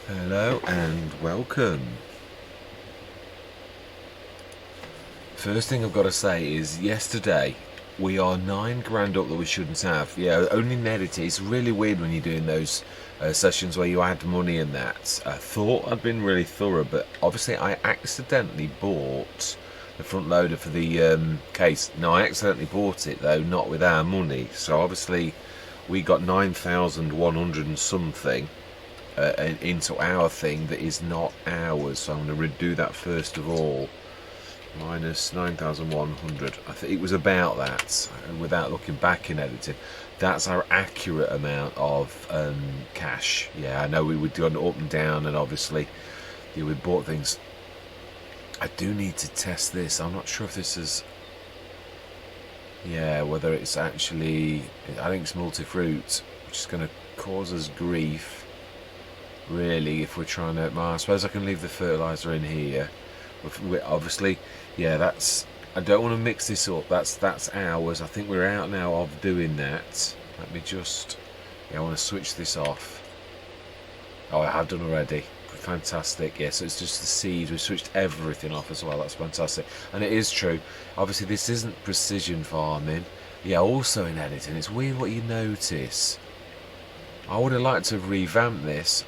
Hello and welcome. First thing I've got to say is yesterday we are £9 up that we shouldn't have. Yeah, only in edit. It's really weird when you're doing those sessions where you add money and that. I thought I'd been really thorough, but obviously I accidentally bought the front loader for the case. No, I accidentally bought it though, not with our money. So obviously we got 9,100 and something. Into our thing that is not ours, so I'm going to redo that first of all. Minus 9,100. I think it was about that, without looking back in editing. That's our accurate amount of cash. Yeah, I know we were doing up and down, and obviously we bought things. I do need to test this. I'm not sure if this is, whether it's actually, I think it's multi-fruit, which is going to cause us grief really if we're trying to. I suppose I can leave the fertilizer in here. Obviously, that's. I don't want to mix this up. That's ours. I think we're out now of doing that. Let me just. I want to switch this off. Oh, I have done already. Fantastic. Yeah, so it's just the seeds. We've switched everything off as well. That's fantastic. And it is true. Obviously, this isn't precision farming. Yeah, also in editing, it's weird what you notice. I would have liked to have revamped this.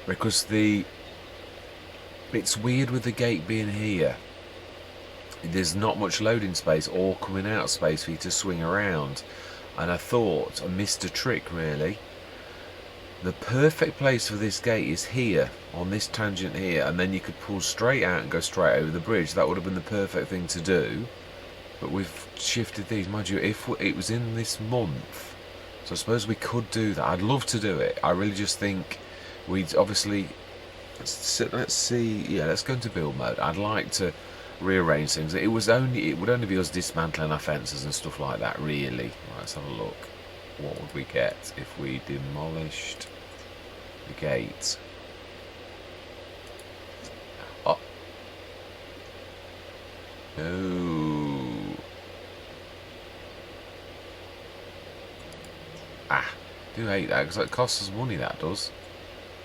Because it's weird with the gate being here. There's not much loading space or coming out space for you to swing around. And I thought I missed a trick really. The perfect place for this gate is here, on this tangent here, and then you could pull straight out and go straight over the bridge. That would have been the perfect thing to do. But we've shifted these. Mind you, if it was in this month, so I suppose we could do that. I'd love to do it. I really just think we'd obviously, let's see, let's go into build mode. I'd like to rearrange things. It would only be us dismantling our fences and stuff like that really. Right, let's have a look. What would we get if we demolished the gate? Oh no. I do hate that because it costs us money, that does.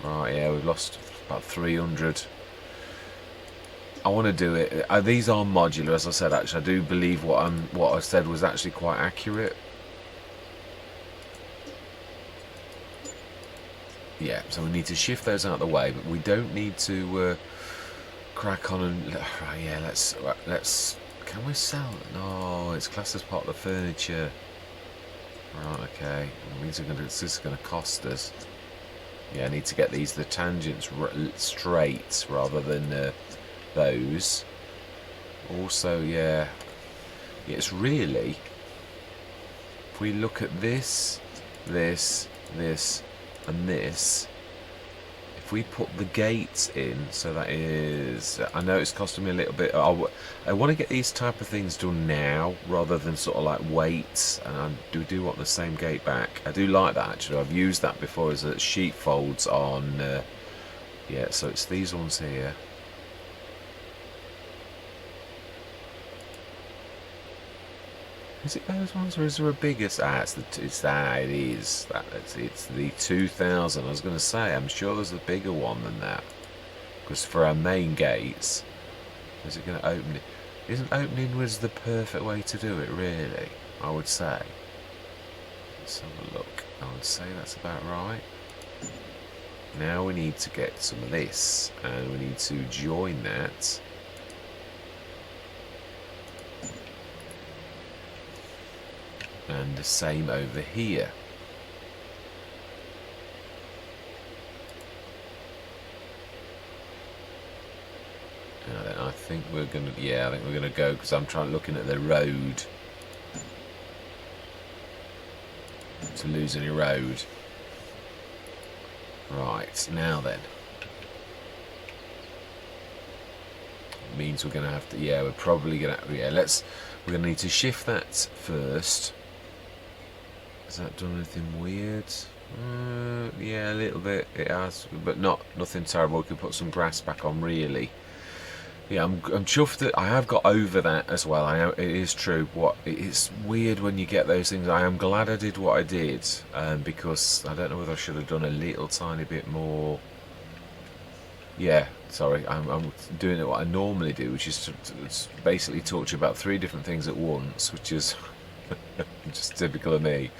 Right, yeah, we've lost about 300. I want to do it. These are modular, as I said. Actually, I do believe what I said was actually quite accurate. Yeah, so we need to shift those out of the way, but we don't need to crack on and. Right, yeah, let's. Can we sell? No, it's classed as part of the furniture. Right, okay. It means this is going to cost us. Yeah, I need to get the tangents straight rather than those. Also, it's really, if we look at this, and this, if we put the gates in, so that is, I know it's costing me a little bit. I want to get these type of things done now rather than sort of like wait. And I do want the same gate back. I do like that actually. I've used that before as a sheepfolds on. So it's these ones here. Is it those ones, or is there a bigger? It is. It's the 2000. I was going to say, I'm sure there's a bigger one than that. Because for our main gates, is it going to open it? Isn't opening was the perfect way to do it, really? I would say. Let's have a look. I would say that's about right. Now we need to get some of this, and we need to join that. And the same over here. Now then, I think we're gonna. I think we're gonna go because I'm looking at the road. To lose any road. Right now then. It means we're gonna have to. We're probably gonna. We're gonna need to shift that first. Has that done anything weird? A little bit it has, but nothing terrible. We could put some grass back on really. Yeah, I'm chuffed that I have got over that as well. I know it is true. It's weird when you get those things. I am glad I did what I did, because I don't know whether I should have done a little tiny bit more Yeah, sorry, I'm doing it what I normally do, which is to basically talk to you about 3 different things at once, which is just typical of me.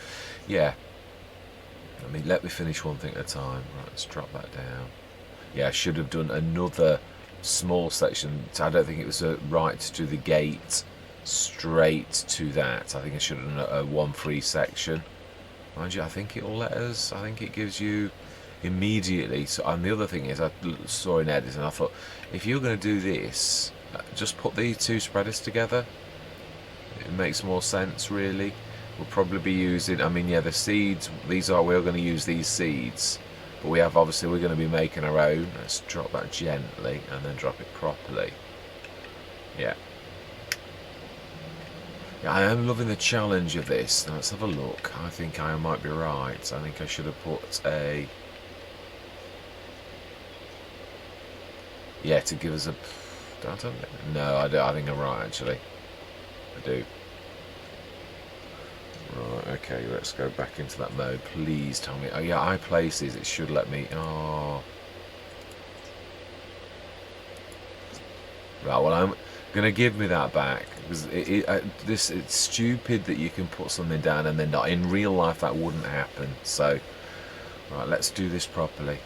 Yeah, I mean, let me finish one thing at a time. Right, let's drop that down. Yeah, I should have done another small section. I don't think it was right to do the gate straight to that. I think I should have done a one free section. Mind you, I think it'll let us. I think it gives you immediately. So, and the other thing is, I saw in edit and I thought, if you're going to do this, just put these 2 spreaders together. It makes more sense, really. We'll probably be using. I mean, yeah, the seeds. We're going to use these seeds, but we're going to be making our own. Let's drop that gently and then drop it properly. Yeah. Yeah, I am loving the challenge of this. Now, let's have a look. I think I might be right. I think I should have put a... Yeah, to give us a... No, I think I'm right, actually. I do. Right, okay, let's go back into that mode. Please tell me... Oh, yeah, I places. It should let me... Oh... Right, well, I'm going to give me that back. Because it's stupid that you can put something down and then not. In real life, that wouldn't happen. So, right, let's do this properly.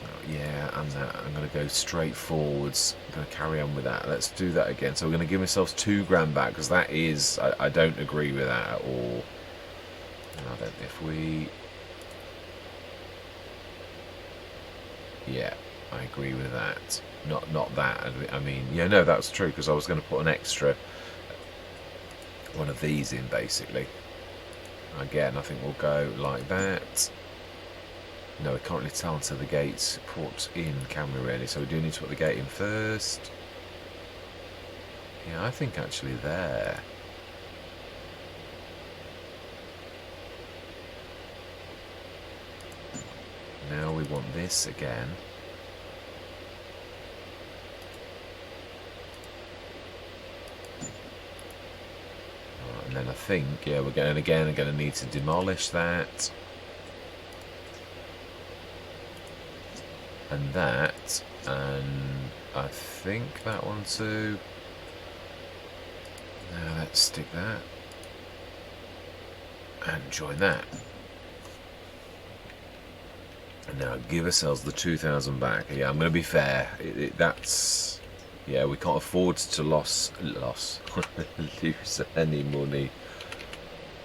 Oh, yeah, and that. I'm going to go straight forwards. I'm going to carry on with that. Let's do that again. So we're going to give ourselves £2 back, because that is... I don't agree with that at all. Now then, if we... Yeah, I agree with that. Not that. I mean, yeah, no, that's true, because I was going to put an extra one of these in, basically. Again, I think we'll go like that. No, we can't really tell until the gate's put in, can we, really? So we do need to put the gate in first. Yeah, I think actually there. Now we want this again. And then I think, yeah, we're going to need to demolish that. And that. And I think that one too. Now let's stick that. And join that. And now give ourselves the 2,000 back. Yeah, I'm going to be fair. That's... Yeah, we can't afford to lose any money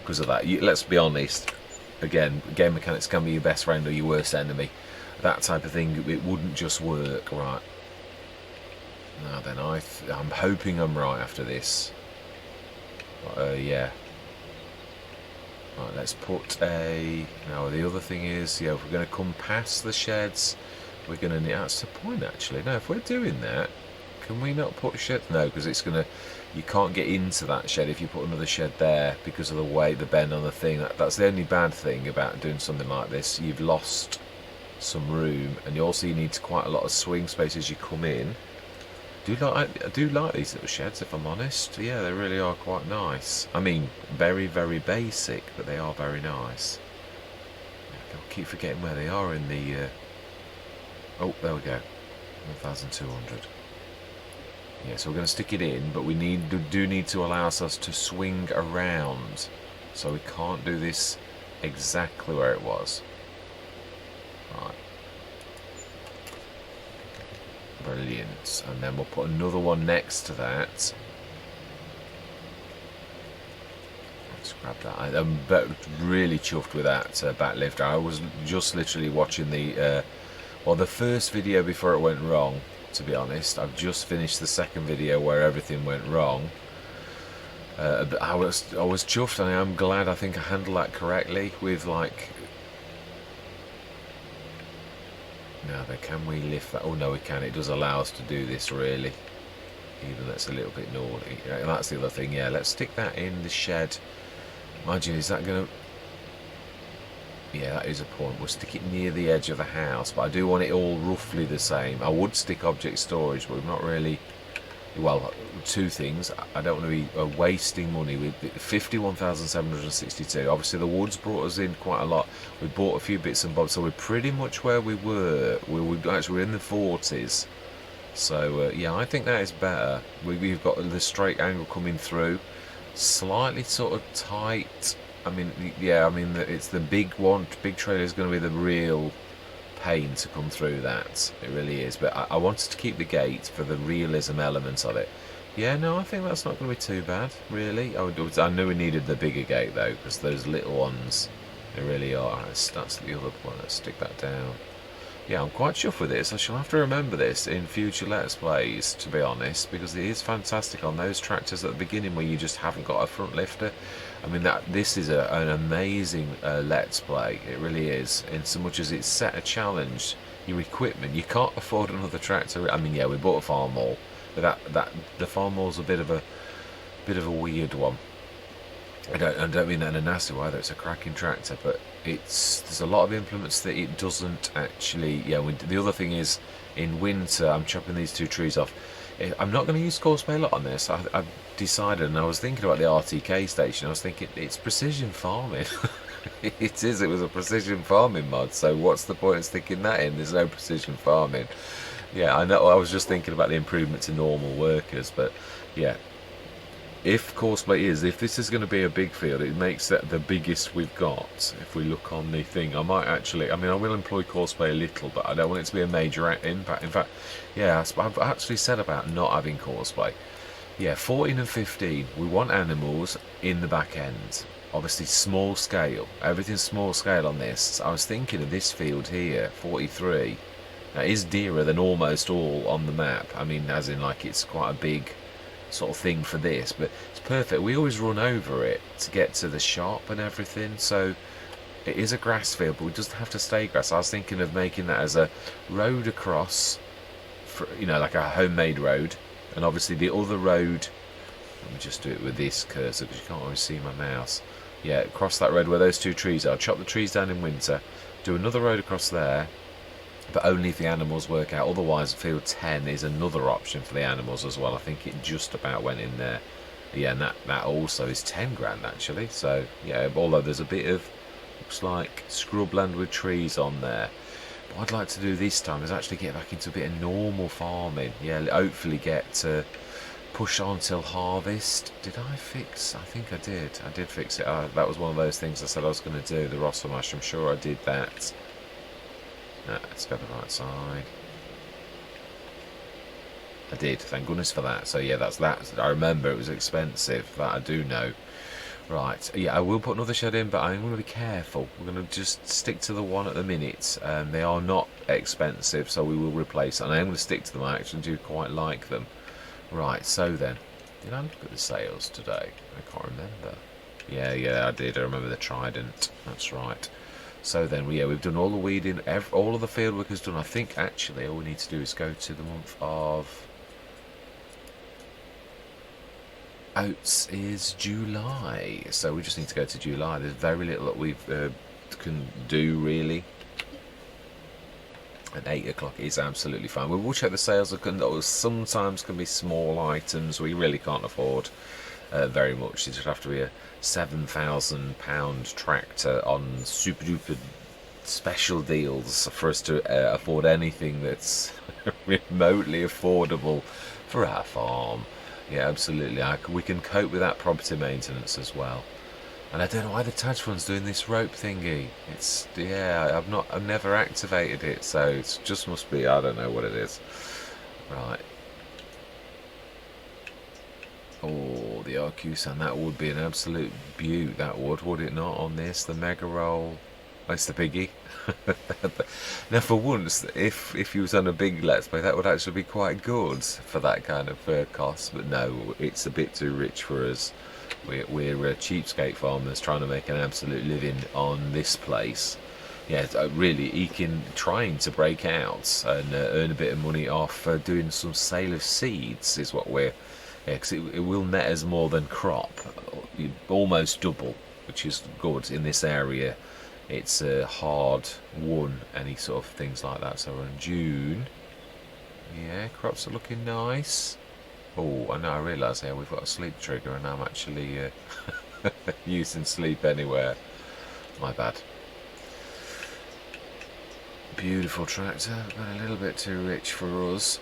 because of that. Let's be honest. Again, game mechanics can be your best friend or your worst enemy. That type of thing, it wouldn't just work, right? Now then, I'm hoping I'm right after this. Yeah. Right, let's put a... Now, the other thing is, yeah, if we're going to come past the sheds, we're going to need... That's the point, actually. No, if we're doing that... Can we not put shed? No, because it's gonna. You can't get into that shed if you put another shed there because of the weight, the bend on the thing. That's the only bad thing about doing something like this. You've lost some room, and you also need quite a lot of swing space as you come in. I do like these little sheds, if I'm honest. Yeah, they really are quite nice. I mean, very, very basic, but they are very nice. I keep forgetting where they are in the. Oh, there we go. 1,200. Yeah, so we're going to stick it in, but we do need to allow us to swing around. So we can't do this exactly where it was. Right. Brilliant. And then we'll put another one next to that. Let's grab that. I'm really chuffed with that bat lifter. I was just literally watching the first video before it went wrong. To be honest, I've just finished the second video where everything went wrong. But I was chuffed, and I am glad. I think I handled that correctly with like. Now then, can we lift that? Oh no, we can. It does allow us to do this, really. Even that's a little bit naughty. Yeah, that's the other thing. Yeah, let's stick that in the shed. Mind you, is that going to? Yeah, that is a point. We'll stick it near the edge of the house, but I do want it all roughly the same. I would stick object storage, but we've not really... Well, two things. I don't want to be wasting money with 51,762. Obviously, the woods brought us in quite a lot. We bought a few bits and bobs, so we're pretty much where we were. We actually were in the 40s. So yeah, I think that is better. We've got the straight angle coming through, slightly sort of tight. I mean, yeah, I mean it's the big one. Big trailer is going to be the real pain to come through that. It really is. But I wanted to keep the gate for the realism elements of it. Yeah, no, I think that's not going to be too bad, really. I knew we needed the bigger gate though, because those little ones, they really are. That's the other one. Let's stick that down. Yeah, I'm quite chuffed with this. I shall have to remember this in future Let's Plays, to be honest, because it is fantastic on those tractors at the beginning where you just haven't got a front lifter. I mean, this is an amazing Let's Play. It really is. In so much as it's set a challenge, your equipment, you can't afford another tractor. I mean, yeah, we bought a farm mall, but the farm mall's a bit of a weird one. I don't mean that in a nasty way. Either. It's a cracking tractor, but there's a lot of implements that it doesn't actually. Yeah, the other thing is, in winter, I'm chopping these two trees off. I'm not going to use coarse a lot on this. I've decided, and I was thinking about the RTK station. I was thinking it's precision farming. It is. It was a precision farming mod. So what's the point of sticking that in? There's no precision farming. Yeah, I know. I was just thinking about the improvement to normal workers, but yeah. If this is going to be a big field, it makes that the biggest we've got. If we look on the thing, I will employ Courseplay a little, but I don't want it to be a major impact. In fact, yeah, I've actually said about not having Courseplay. Yeah, 14 and 15, we want animals in the back end. Obviously small scale, everything's small scale on this. So I was thinking of this field here, 43. That is dearer than almost all on the map. I mean, as in like it's quite a big sort of thing for this, but it's perfect. We always run over it to get to the shop and everything, so it is a grass field, but it doesn't have to stay grass. I was thinking of making that as a road across, for, like a homemade road, and obviously the other road, let me just do it with this cursor because you can't always see my mouse. Yeah, across that road where those two trees are, chop the trees down in winter, do another road across there, but only if the animals work out. Otherwise, field 10 is another option for the animals as well. I think it just about went in there. Yeah, and that also is 10 grand actually. So yeah, although there's a bit of, looks like scrubland with trees on there. What I'd like to do this time is actually get back into a bit of normal farming. Yeah, hopefully get to push on till harvest. Did I fix? I think I did. I did fix it. That was one of those things I said I was going to do, the Rosso mash. I'm sure I did that. Let's go the right side. I did, thank goodness for that. So yeah, that's that. I remember it was expensive, that I do know. Right, yeah, I will put another shed in, but I'm going to be careful. We're going to just stick to the one at the minute. They are not expensive, so we will replace it. And I am going to stick to them. I actually do quite like them. Right, so then, did I look at the sales today? I can't remember. Yeah, I did. I remember the Trident. That's right. So then, yeah, we've done all the weeding, all of the field work is done. I think actually all we need to do is go to the month of oats is July. So we just need to go to July. There's very little that we can do really. And 8 o'clock is absolutely fine. We will check the sales. Sometimes can be small items we really can't afford very much. It would have to be a £7,000 tractor on super duper special deals for us to afford anything that's remotely affordable for our farm. Yeah, absolutely. We can cope with that property maintenance as well. And I don't know why the Taj Fund's doing this rope thingy. I've never activated it, so it just must be, I don't know what it is. Right. Oh, the Arcusan, that would be an absolute beaut, that would it not, on this? The Mega Roll, that's the biggie. Now, for once, if you was on a big Let's Play, that would actually be quite good for that kind of cost, but no, it's a bit too rich for us. We're cheapskate farmers trying to make an absolute living on this place. Yeah, really trying to break out and earn a bit of money off doing some sale of seeds is what we're... Yeah, because it will net us more than crop, almost double, which is good in this area. It's hard won, any sort of things like that. So we're in June. Yeah, crops are looking nice. Oh, I know, I realise here we've got a sleep trigger and I'm actually using sleep anywhere. My bad. Beautiful tractor, but a little bit too rich for us.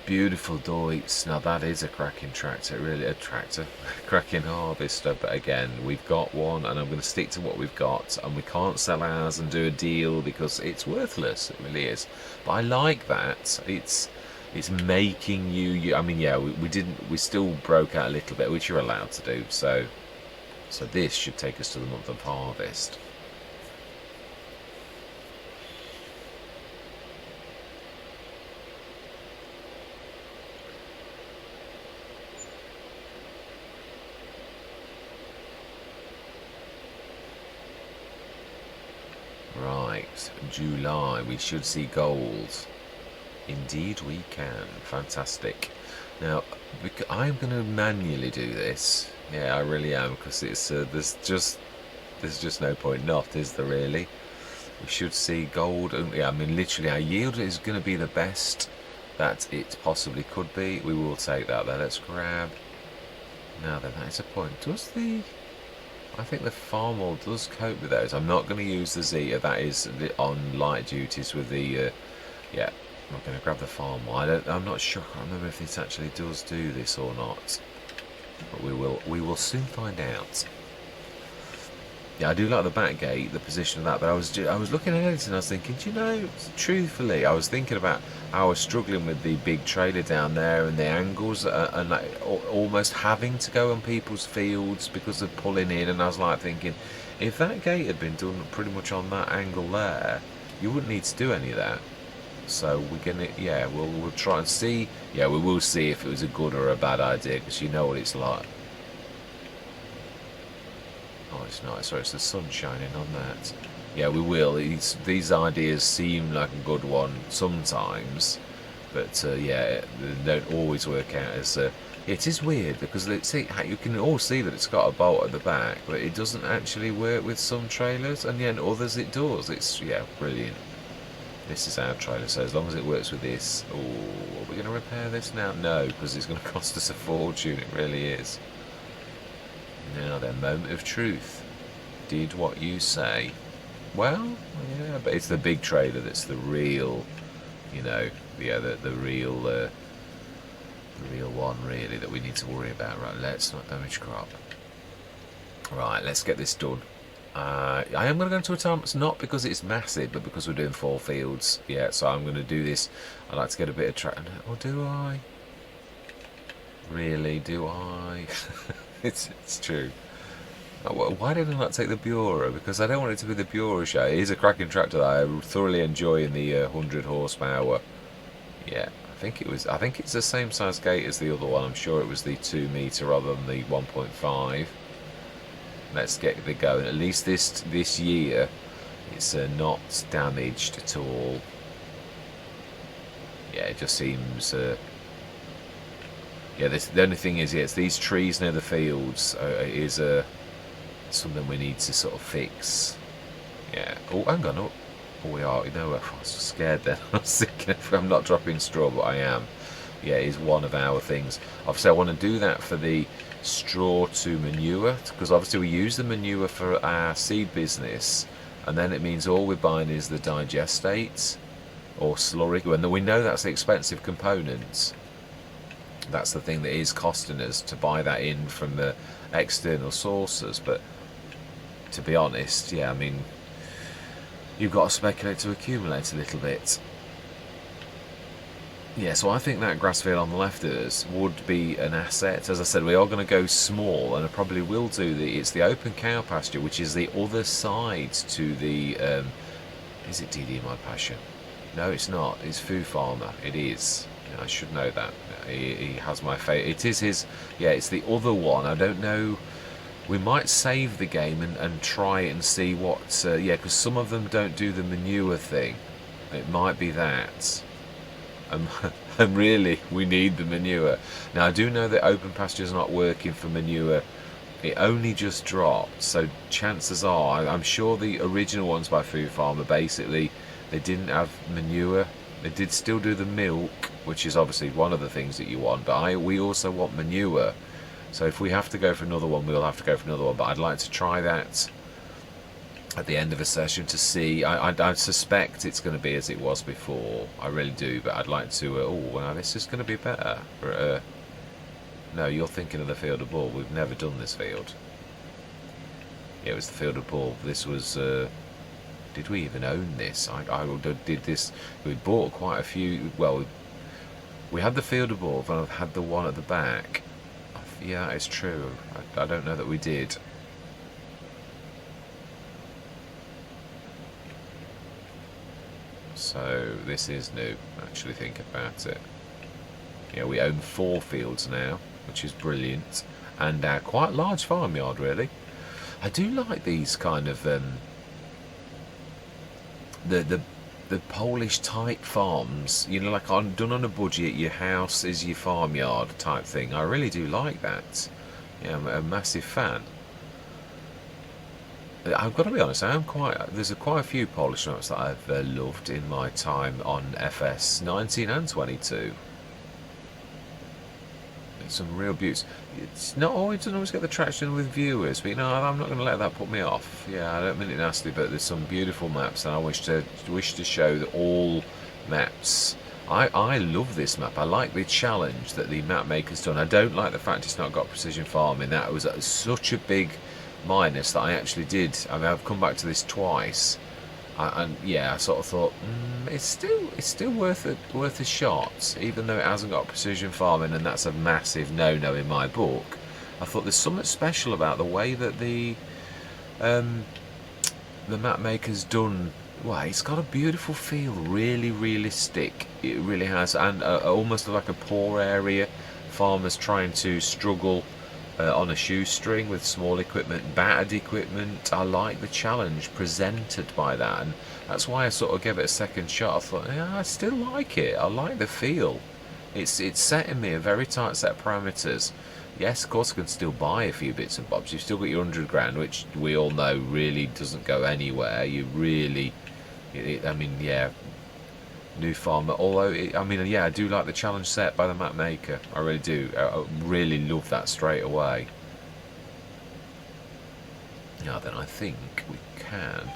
Beautiful Deutz. Now that is a cracking tractor, really a tractor. Cracking harvester, but again, we've got one and I'm going to stick to what we've got, and we can't sell ours and do a deal because it's worthless, it really is. But I like that. It's making you I mean, yeah, we still broke out a little bit, which you're allowed to do, so this should take us to the month of harvest. Right, July, we should see gold. Indeed we can. Fantastic. Now, I'm going to manually do this. Yeah, I really am, because it's there's just no point not, is there really? We should see gold. Yeah, I mean, literally, our yield is going to be the best that it possibly could be. We will take that there. Let's grab. Now then, that is a point. I think the farm wall does cope with those. I'm not going to use the Zeta. That is on light duties with the. Yeah, I'm not going to grab the farm wall. I'm not sure. I can't remember if it actually does do this or not. But we will soon find out. Yeah, I do like the back gate, the position of that, but I was looking at it and I was thinking, do you know, truthfully, I was thinking about how I was struggling with the big trailer down there and the angles and like almost having to go on people's fields because of pulling in, and I was like thinking, if that gate had been done pretty much on that angle there, you wouldn't need to do any of that. So we're gonna, yeah, we'll try and see. Yeah, we will see if it was a good or a bad idea, because you know what it's like. Oh, it's not. Sorry, it's the sun shining on that. Yeah, we will. These ideas seem like a good one sometimes, but yeah, they don't always work out as. It is weird because you can all see that it's got a bolt at the back, but it doesn't actually work with some trailers, and yet others it does. It's, yeah, brilliant. This is our trailer, so as long as it works with this. Oh, are we going to repair this now? No, because it's going to cost us a fortune. It really is. Now then, moment of truth. Did what you say. Well, yeah, but it's the big trailer that's the real, you know, yeah, the real one really that we need to worry about. Right, let's not damage crop. Right, let's get this done. I am going to go into a time. It's not because it's massive, but because we're doing 4 fields. Yeah, so I'm going to do this. I like to get a bit of track. Or do I? Really, do I? It's true. Why did I not take the Bureau? Because I don't want it to be the Bureau show. It is a cracking tractor that I thoroughly enjoy in the 100 horsepower. Yeah, I think it's the same size gate as the other one. I'm sure it was the 2 meter rather than the 1.5. Let's get it going. At least this year, it's not damaged at all. Yeah, it just seems. Yeah, the only thing is, yeah, it's these trees near the fields is something we need to sort of fix. Yeah. Oh, hang on. Oh, we are. You know, I was scared then. I was thinking if I'm not dropping straw, but I am. Yeah, it is one of our things. Obviously, I want to do that for the straw to manure, because obviously we use the manure for our seed business, and then it means all we're buying is the digestate or slurry, and we know that's the expensive component. That's the thing that is costing us to buy that in from the external sources. But to be honest, yeah, I mean, you've got to speculate to accumulate a little bit. Yeah, so I think that grass field on the left of us would be an asset. As I said, we are going to go small, and I probably will do it's the open cow pasture, which is the other side to the, is it DD My Passion? No, it's not. It's Food Farmer. It is. I should know that. He has my favourite. It is his, yeah, it's the other one. I don't know. We might save the game and try it and see what, yeah, because some of them don't do the manure thing. It might be that. And really, we need the manure. Now, I do know that open pasture is not working for manure. It only just dropped, so chances are, I'm sure the original ones by Food Farmer, basically, they didn't have manure They did still do the milk, which is obviously one of the things that you want, but we also want manure. So if we have to go for another one, we'll have to go for another one. But I'd like to try that at the end of a session to see. I suspect it's going to be as it was before. I really do, but I'd like to. Oh, well, this is going to be better. No, you're thinking of the Field of Ball. We've never done this field. Yeah, it was the Field of Ball. This was. Did we even own this? I did this. We bought quite a few. Well, we had the Field of Ball, and I've had the one at the back. Yeah, that is true. I don't know that we did. So this is new. Actually, think about it. Yeah, we own 4 fields now, which is brilliant, and quite large farmyard, really. I do like these kind of the Polish type farms, you know, like done on a budget. Your house is your farmyard type thing. I really do like that. Yeah, I'm a massive fan. I've got to be honest, there's quite a few Polish maps that I've loved in my time on FS 19 and 22. Some real beauties. It's not always, doesn't always get the traction with viewers, but you know, I'm not going to let that put me off. Yeah, I don't mean it nasty, but there's some beautiful maps, and I wish to show that all maps. I love this map. I like the challenge that the map maker's done. I don't like the fact it's not got precision farming. That was such a big minus that I actually did. I mean, I've come back to this twice. And yeah, I sort of thought it's still worth a shot, even though it hasn't got precision farming, and that's a massive no-no in my book. I thought there's something special about the way that the map maker's done. Well, it's got a beautiful feel, really realistic. It really has, and almost like a poor area. Farmers trying to struggle on a shoestring with small equipment, battered equipment. I like the challenge presented by that, and that's why I sort of gave it a second shot. I thought, yeah, I still like it. I like the feel. It's setting me a very tight set of parameters. Yes, of course I can still buy a few bits and bobs. You've still got your 100 grand, which we all know really doesn't go anywhere. You really, I mean, yeah, new farmer. Although, I mean, yeah, I do like the challenge set by the map maker. I really do. I really love that straight away. Now then, I think we can.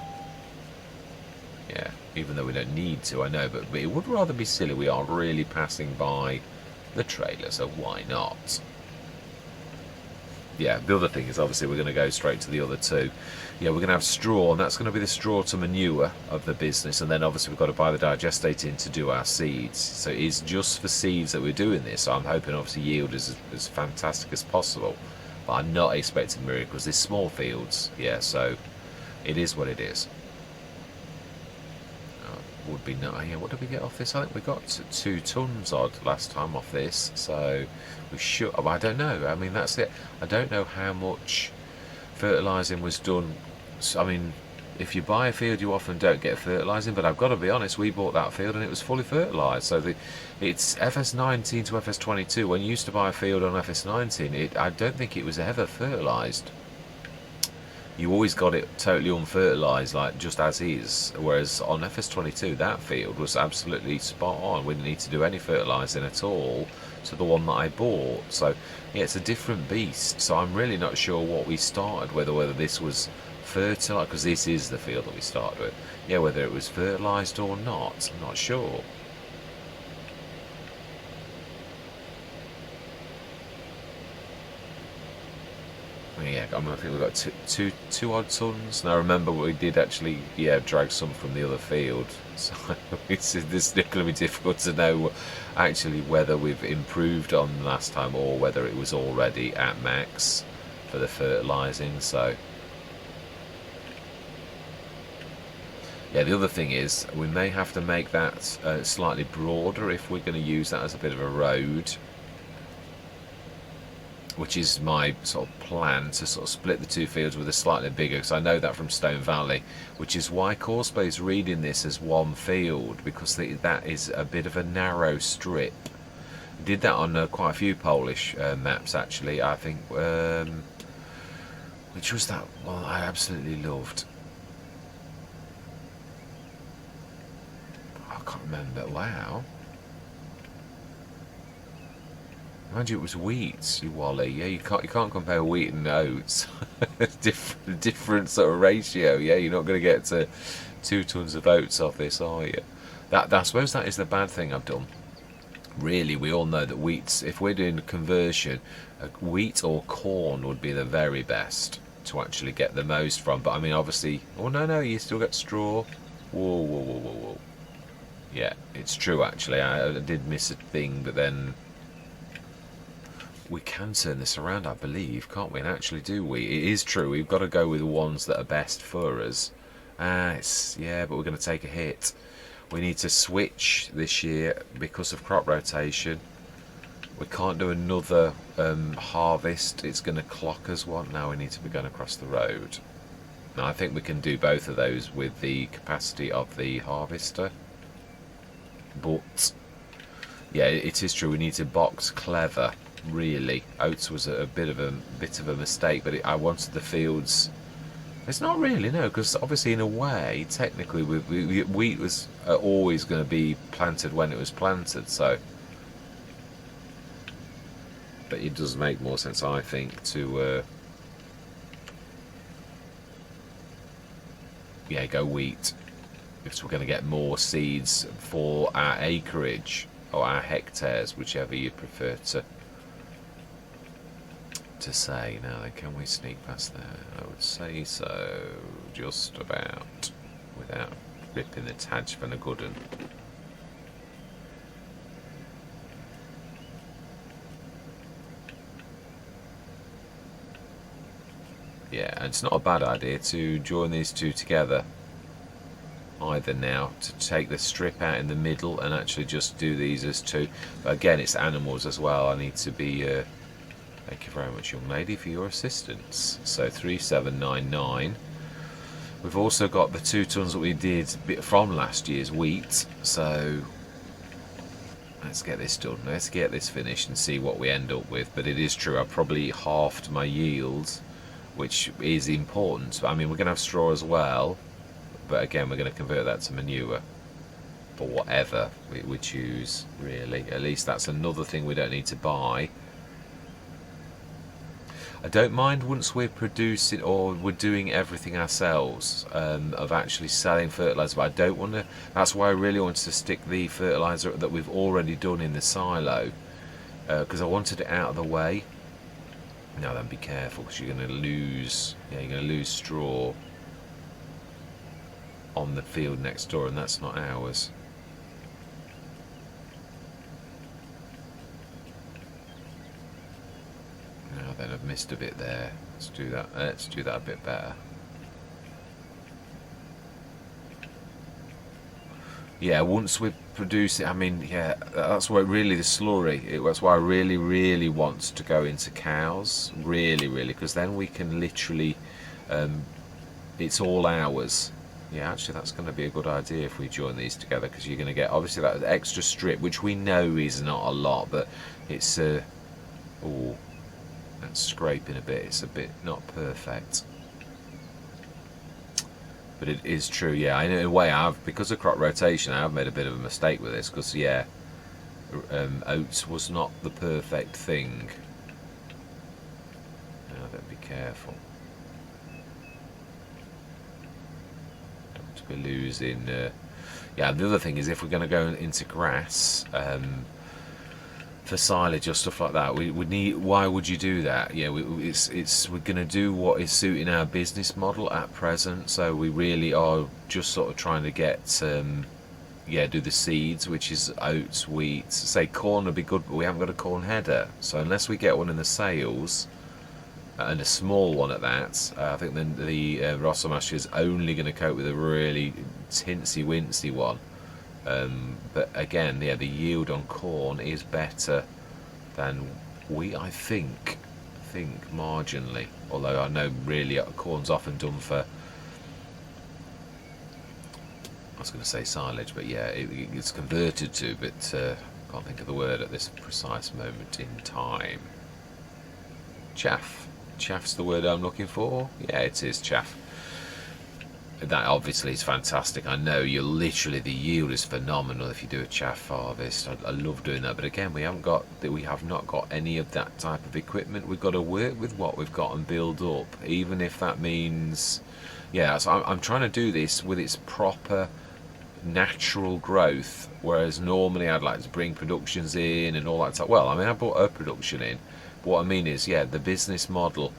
Yeah, even though we don't need to, I know, but it would rather be silly. We are really passing by the trailer, so why not? Yeah, the other thing is obviously we're going to go straight to the other two. Yeah, we're going to have straw, and that's going to be the straw to manure of the business, and then obviously we've got to buy the digestate in to do our seeds. So it's just for seeds that we're doing this, so I'm hoping obviously yield is as fantastic as possible, but I'm not expecting miracles. There's small fields, yeah, so it is what it is. Would be nice. Yeah, what did we get off this? I think we got 2 tons odd last time off this, so we should. Oh, I don't know. I mean, that's it. I don't know how much fertilising was done. I mean, if you buy a field, you often don't get fertilising, but I've got to be honest, we bought that field and it was fully fertilised. So it's FS19 to FS22. When you used to buy a field on FS19, I don't think it was ever fertilised. You always got it totally unfertilised, like just as is. Whereas on FS22, that field was absolutely spot on. We didn't need to do any fertilising at all to the one that I bought. So yeah, it's a different beast. So I'm really not sure what we started, whether this was fertilised, because this is the field that we started with. Yeah, whether it was fertilised or not, I'm not sure. Yeah, I think we've got two odd tons. Now remember, we did actually, yeah, drag some from the other field. So this is going to be difficult to know actually whether we've improved on last time or whether it was already at max for the fertilising. So yeah, the other thing is we may have to make that slightly broader if we're going to use that as a bit of a road, which is my sort of plan, to sort of split the 2 fields with a slightly bigger, because I know that from Stone Valley, which is why Courseplay is reading this as one field, because that is a bit of a narrow strip. I did that on quite a few Polish maps actually. I think which was that one I absolutely loved. I can't remember. Wow. Mind you, it was wheat, you wally. Yeah, you can't compare wheat and oats. different sort of ratio. Yeah, you're not going to get to 2 tons of oats off this, are you? I suppose that is the bad thing I've done. Really, we all know that wheat. If we're doing a conversion, wheat or corn would be the very best to actually get the most from. But I mean, obviously, oh no, you still get straw. Whoa, whoa, whoa, whoa, whoa. Yeah, it's true. Actually, I did miss a thing, but then. We can turn this around, I believe, can't we? And actually do we? It is true, we've got to go with the ones that are best for us. Yeah, but we're going to take a hit. We need to switch this year because of crop rotation. We can't do another harvest. It's going to clock us one. Now we need to be going across the road. Now I think we can do both of those with the capacity of the harvester. But, yeah, it is true, we need to box clever. Really, oats was a bit of a mistake, but I wanted the fields. It's not really, no, because obviously in a way, technically, wheat was always going to be planted when it was planted. So, but it does make more sense, I think, to yeah, go wheat because we're going to get more seeds for our acreage or our hectares, whichever you prefer to say. Now then, can we sneak past there? I would say so, just about, without ripping the tadge for a good one. Yeah, and it's not a bad idea to join these two together either now, to take the strip out in the middle and actually just do these as two. But again, it's animals as well. I need to be thank you very much, young lady, for your assistance. So 3799. We've also got the 2 tons that we did from last year's wheat. So let's get this done. Let's get this finished and see what we end up with. But it is true, I've probably halved my yield, which is important. I mean, we're going to have straw as well. But again, we're going to convert that to manure. Or whatever we choose, really. At least that's another thing we don't need to buy. I don't mind once we're producing or we're doing everything ourselves of actually selling fertiliser, but I don't want to. That's why I really wanted to stick the fertiliser that we've already done in the silo, because I wanted it out of the way. Now then, be careful because you're going to lose. Yeah, you're going to lose straw on the field next door, and that's not ours. Now then, I've missed a bit there. Let's do that. Let's do that a bit better. Yeah, once we produce it, I mean, yeah, that's why really the slurry. That's why I really, really want to go into cows. Really, really, because then we can literally, it's all ours. Yeah, actually, that's going to be a good idea if we join these together, because you're going to get obviously that extra strip, which we know is not a lot, but it's oh. That's scraping a bit. It's a bit not perfect, but it is true. Yeah, in a way, because of crop rotation, I have made a bit of a mistake with this. Because yeah, oats was not the perfect thing. Now then, be careful. Don't be losing. Yeah, the other thing is if we're going to go into grass. For silage or stuff like that, we would need. Why would you do that? Yeah, we're going to do what is suiting our business model at present. So we really are just sort of trying to get, yeah, do the seeds, which is oats, wheat. Say corn would be good, but we haven't got a corn header. So unless we get one in the sales, and a small one at that, I think then the Rossamash is only going to cope with a really tinsy-wincy one. But again, yeah, the yield on corn is better than wheat, I think marginally. Although I know really corn's often done for, I was going to say silage, but yeah, it's converted to, but can't think of the word at this precise moment in time. Chaff. Chaff's the word I'm looking for. Yeah, it is chaff. That obviously is fantastic. I know you're literally, the yield is phenomenal if you do a chaff harvest. I love doing that, but again, we have not got any of that type of equipment. We've got to work with what we've got and build up, even if that means, yeah. So I'm trying to do this with its proper natural growth, whereas normally I'd like to bring productions in and all that stuff. Well, I mean, I brought a production in, but what I mean is, yeah, the business model,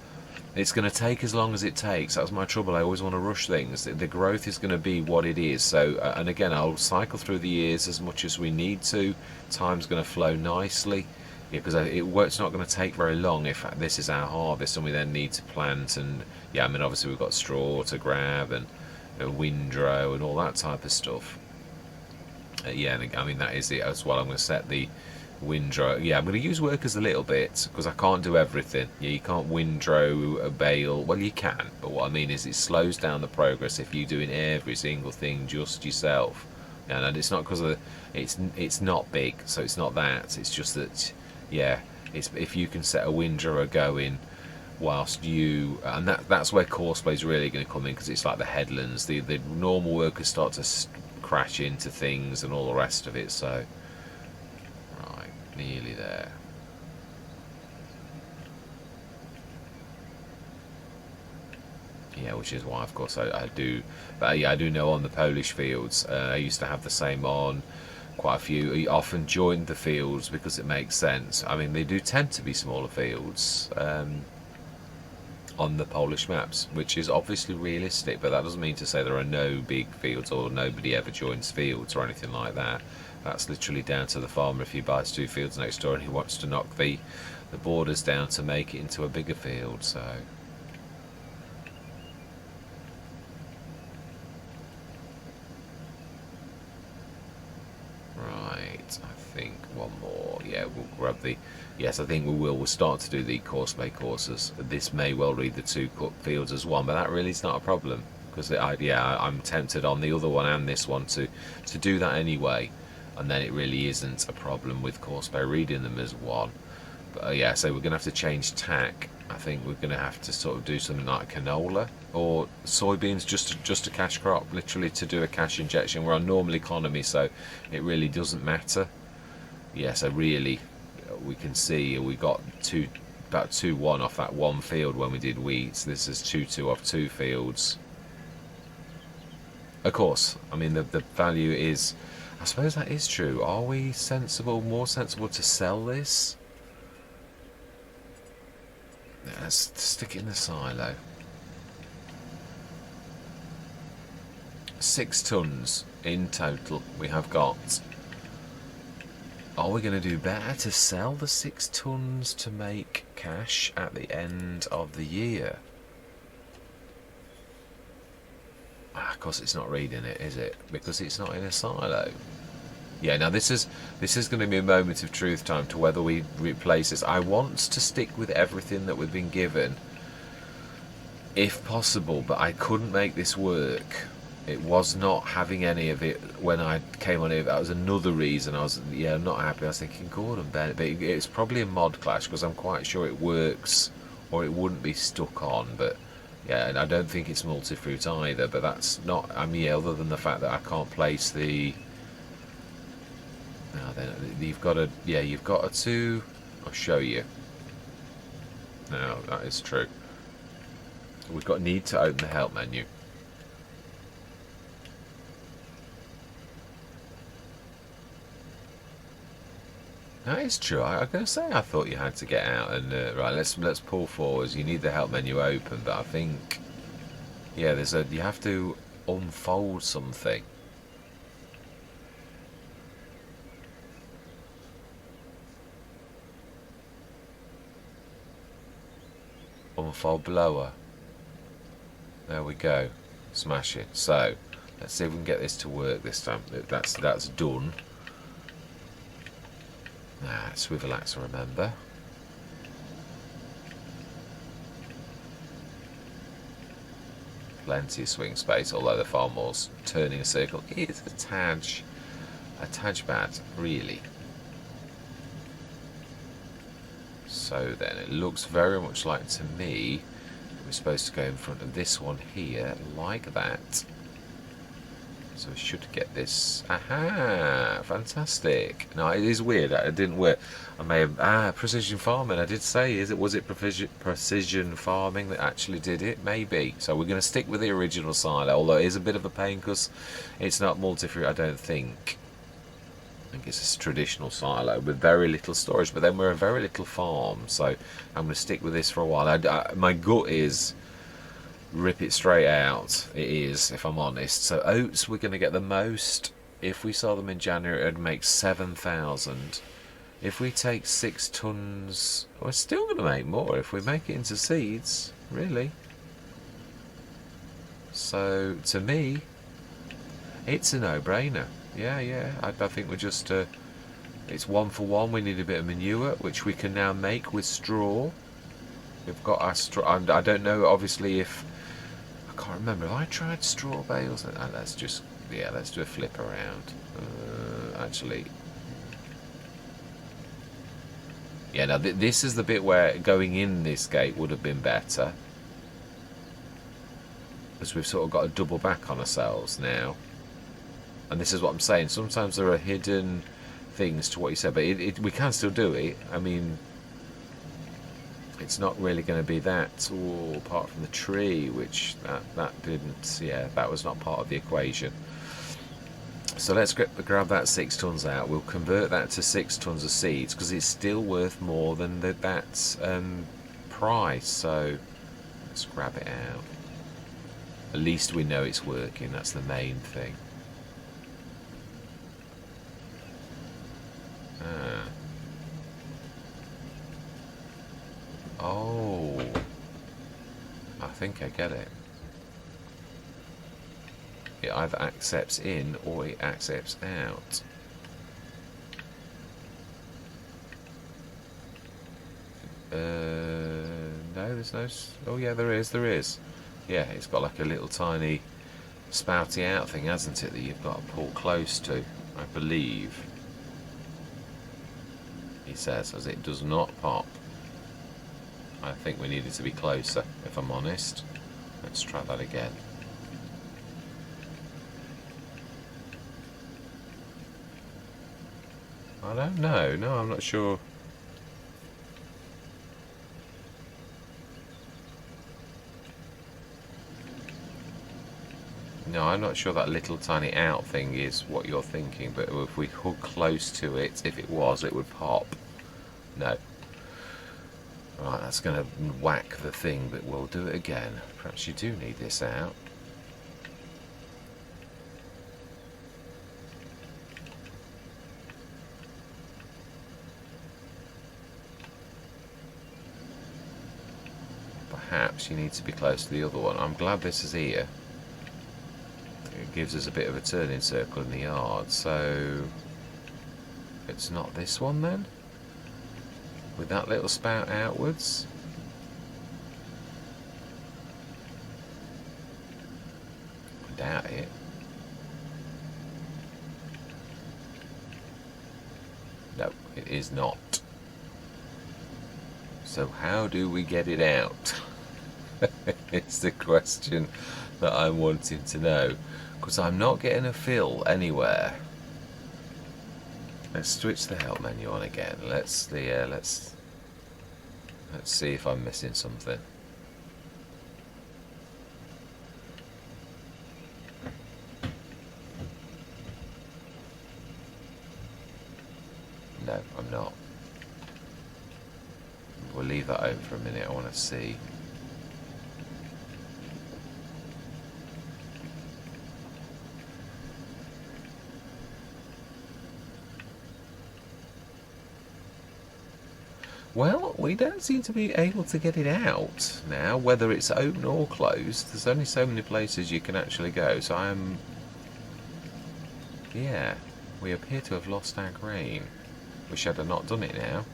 it's going to take as long as it takes. That's my trouble. I always want to rush things. The growth is going to be what it is. So, and again, I'll cycle through the years as much as we need to. Time's going to flow nicely, yeah, because it's not going to take very long if this is our harvest and we then need to plant. And yeah, I mean, obviously we've got straw to grab and windrow and all that type of stuff. Yeah, and I mean, that is it as well. I'm going to set the windrow. Yeah, I'm going to use workers a little bit because I can't do everything. Yeah, you can't windrow a bale. Well, you can, but what I mean is it slows down the progress if you're doing every single thing just yourself. And it's not because of it's not big, so it's not that. It's just that, yeah, it's if you can set a windrower going whilst you, and that's where courseplay is really going to come in, because it's like the headlands. The normal workers start to crash into things and all the rest of it. So right, nearly there. Yeah, which is why, of course, I do. But yeah, I do know on the Polish fields, I used to have the same on quite a few. I often joined the fields because it makes sense. I mean, they do tend to be smaller fields on the Polish maps, which is obviously realistic, but that doesn't mean to say there are no big fields or nobody ever joins fields or anything like that. That's literally down to the farmer. If he buys 2 fields next door and he wants to knock the borders down to make it into a bigger field. So right, I think one more. Yeah, we'll grab the. Yes, I think we will. We'll start to do the courseplay courses. This may well read the 2 fields as one, but that really is not a problem, because I'm tempted on the other one and this one to do that anyway, and then it really isn't a problem with courseplay reading them as one. But yeah, so we're going to have to change tack. I think we're going to have to sort of do something like canola or soybeans, just a cash crop, literally to do a cash injection. We're on normal economy, so it really doesn't matter. Yeah, so really, we can see we got about 2-1 off that one field when we did wheat. This is 2-2 off 2 fields. Of course, I mean the value is, I suppose that is true. Are we more sensible to sell this? Let's stick it in the silo. 6 tons in total we have got. Are we going to do better to sell the 6 tons to make cash at the end of the year? Of course it's not reading it, is it? Because it's not in a silo. Yeah, now this is going to be a moment of truth time to whether we replace this. I want to stick with everything that we've been given, if possible, but I couldn't make this work. It was not having any of it when I came on here. That was another reason I was not happy. I was thinking Gordon Bennett, but it's probably a mod clash, because I'm quite sure it works, or it wouldn't be stuck on. But yeah, and I don't think it's multi-fruit either. But that's not. I mean, other than the fact that I can't place the. Now then, you've got to. I'll show you. Now that is true. We've got need to open the help menu. That is true. I'm going to say I thought you had to get out and right. Let's pull forwards. You need the help menu open, but I think you have to unfold something. Unfold blower. There we go. Smash it. So let's see if we can get this to work this time. That's done. Swivel axe, remember. Plenty of swing space, although the farmers turning a circle is a tad bad, really. So then, it looks very much like to me we're supposed to go in front of this one here, like that. So we should get this. Aha! Fantastic. No, it is weird. It didn't work. I may have... precision farming. I did say, was it precision farming that actually did it? Maybe. So we're going to stick with the original silo, although it is a bit of a pain because it's not multi-fruit, I don't think. I think it's a traditional silo with very little storage, but then we're a very little farm, so I'm going to stick with this for a while. My gut is... rip it straight out. It is, if I'm honest. So oats, we're going to get the most. If we sell them in January, it'd make 7,000. If we take 6 tons, we're still going to make more if we make it into seeds, really. So to me, it's a no-brainer. Yeah. I think we're just it's 1 for 1. We need a bit of manure, which we can now make with straw. We've got our straw. I don't know, obviously, if I can't remember. Have I tried straw bales? Let's just, let's do a flip around. Actually, now this is the bit where going in this gate would have been better, because we've sort of got a double back on ourselves now. And this is what I'm saying. Sometimes there are hidden things to what you said, but we can still do it. I mean, it's not really going to be that, apart from the tree, which that didn't, that was not part of the equation. So let's grab that 6 tons out. We'll convert that to 6 tons of seeds, because it's still worth more than that price. So let's grab it out. At least we know it's working. That's the main thing. Oh, I think I get it. It either accepts in or it accepts out. No, there's no... Oh yeah, there is. Yeah, it's got like a little tiny spouty out thing, hasn't it, that you've got to pull close to, I believe. He says, as it does not pop. I think we needed to be closer, if I'm honest. Let's try that again. I don't know. No, I'm not sure. No, I'm not sure that little tiny out thing is what you're thinking, but if we hook close to it, if it was, it would pop. No. Right, that's going to whack the thing, but we'll do it again. Perhaps you do need this out. Perhaps you need to be close to the other one. I'm glad this is here. It gives us a bit of a turning circle in the yard, so it's not this one then? With that little spout outwards? I doubt it. No, it is not. So how do we get it out? It's the question that I'm wanting to know, because I'm not getting a fill anywhere. Let's switch the help menu on again. Let's see if I'm missing something. No, I'm not. We'll leave that open for a minute. I want to see. Well, we don't seem to be able to get it out now, whether it's open or closed. There's only so many places you can actually go, so yeah, we appear to have lost our grain. Wish I'd have not done it now.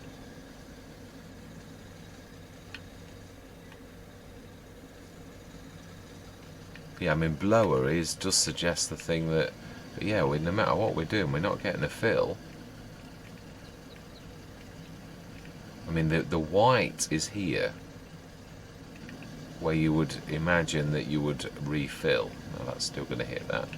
Yeah, I mean, blower does suggest the thing that, but yeah, no matter what we're doing, we're not getting a fill. I mean, the white is here. where you would imagine that you would refill. Now that's still going to hit that.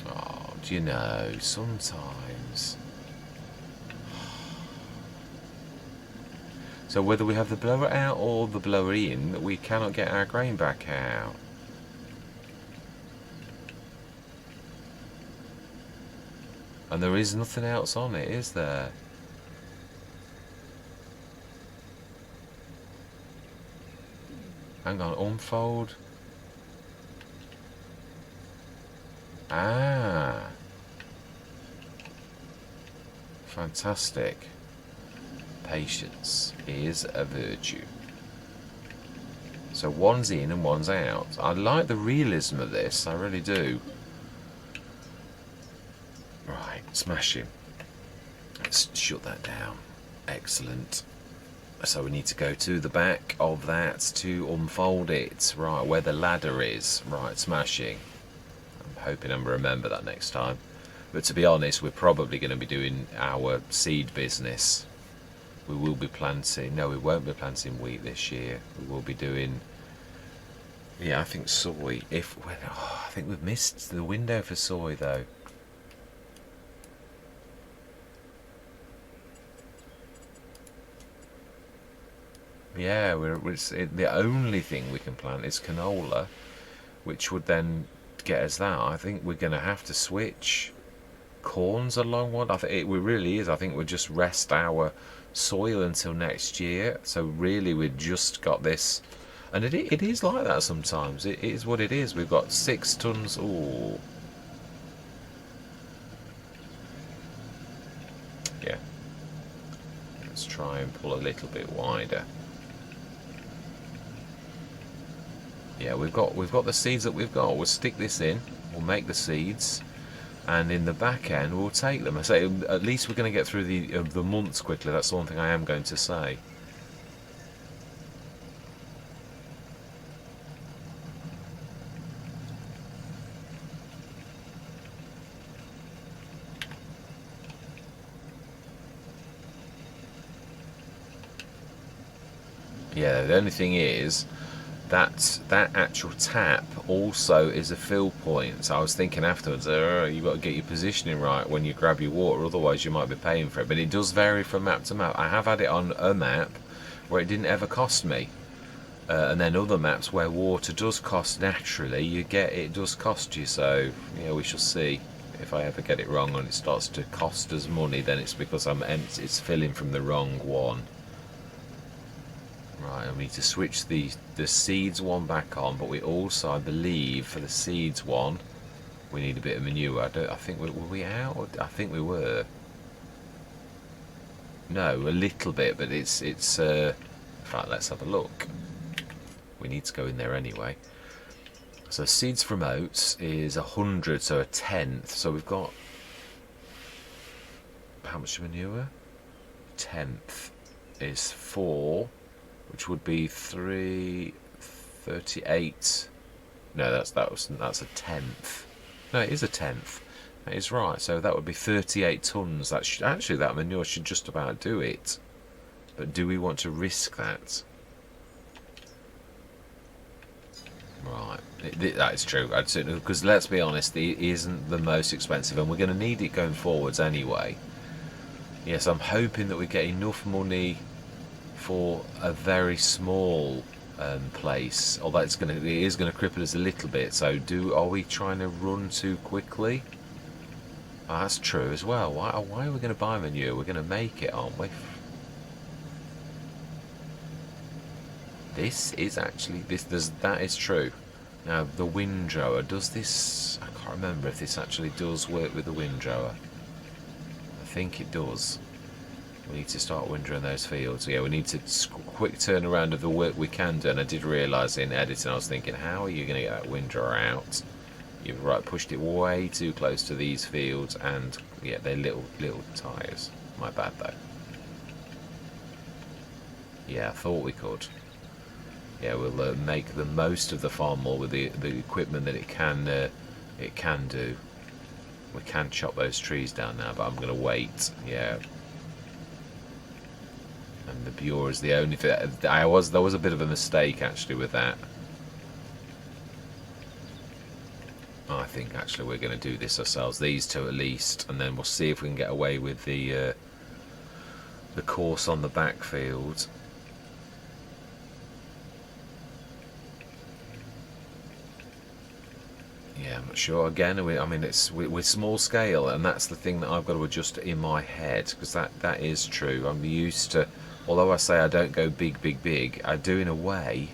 Oh, do you know, sometimes. So whether we have the blower out or the blower in, we cannot get our grain back out. And there is nothing else on it, is there? Hang on, unfold. Ah. Fantastic. Patience is a virtue. So one's in and one's out. I like the realism of this, I really do. Right, smashing. Let's shut that down. Excellent. So we need to go to the back of that to unfold it. Right, where the ladder is. Right, smashing. I'm hoping I remember that next time. But to be honest, we're probably going to be doing our seed business. We will be planting... No, we won't be planting wheat this year. We will be doing... Yeah, I think soy. I think we've missed the window for soy, though. Yeah, the only thing we can plant is canola, which would then get us that. I think we're going to have to switch. Corn's a long one. I think it really is. I think we'll just rest our soil until next year. So really, we've just got this, and it is like that sometimes. It is what it is. We've got 6 tons. Ooh, yeah. Let's try and pull a little bit wider. Yeah, we've got the seeds that we've got. We'll stick this in. We'll make the seeds, and in the back end we'll take them. I say at least we're going to get through the months quickly. That's the one thing I am going to say. Yeah, the only thing is that actual tap also is a fill point. So I was thinking afterwards, you've got to get your positioning right when you grab your water, otherwise you might be paying for it. But it does vary from map to map. I have had it on a map where it didn't ever cost me, and then other maps where water does cost naturally, it does cost you. So yeah, we shall see. If I ever get it wrong and it starts to cost us money, then it's because it's filling from the wrong one. Right, we need to switch the seeds one back on, but we also, I believe, for the seeds one, we need a bit of manure. I think were we out? I think we were. No, a little bit, but it's. In fact, let's have a look. We need to go in there anyway. So seeds from oats is 100, so a tenth. So we've got how much manure? Tenth is 4. Which would be 338. No, that's a tenth. No, it is a tenth. That is right. So that would be 38 tons. Actually, that manure should just about do it. But do we want to risk that? Right, that is true. I'd certainly, because let's be honest, it isn't the most expensive, and we're going to need it going forwards anyway. Yes, I'm hoping that we get enough money for a very small place, although it is going to cripple us a little bit. So are we trying to run too quickly? Oh, that's true as well. Why are we going to buy manure? We're going to make it, aren't we? This is actually that is true. Now the windrower, does this? I can't remember if this actually does work with the windrower. I think it does. We need to start windrowing those fields. Yeah, we need to quick turnaround of the work we can do. And I did realise in editing, I was thinking, how are you going to get that windrower out? You've pushed it way too close to these fields, and yeah, they're little tyres. My bad though. Yeah, I thought we could. Yeah, we'll make the most of the farm more with the equipment that it can do. We can chop those trees down now, but I'm going to wait. Yeah. And the Bure is the only thing. There was a bit of a mistake actually with that. I think actually we're going to do this ourselves. These two at least, and then we'll see if we can get away with the course on the backfield. Yeah, I'm not sure. Again, I mean, we're small scale, and that's the thing that I've got to adjust in my head, because that is true. I'm used to, although I say I don't go big, I do in a way.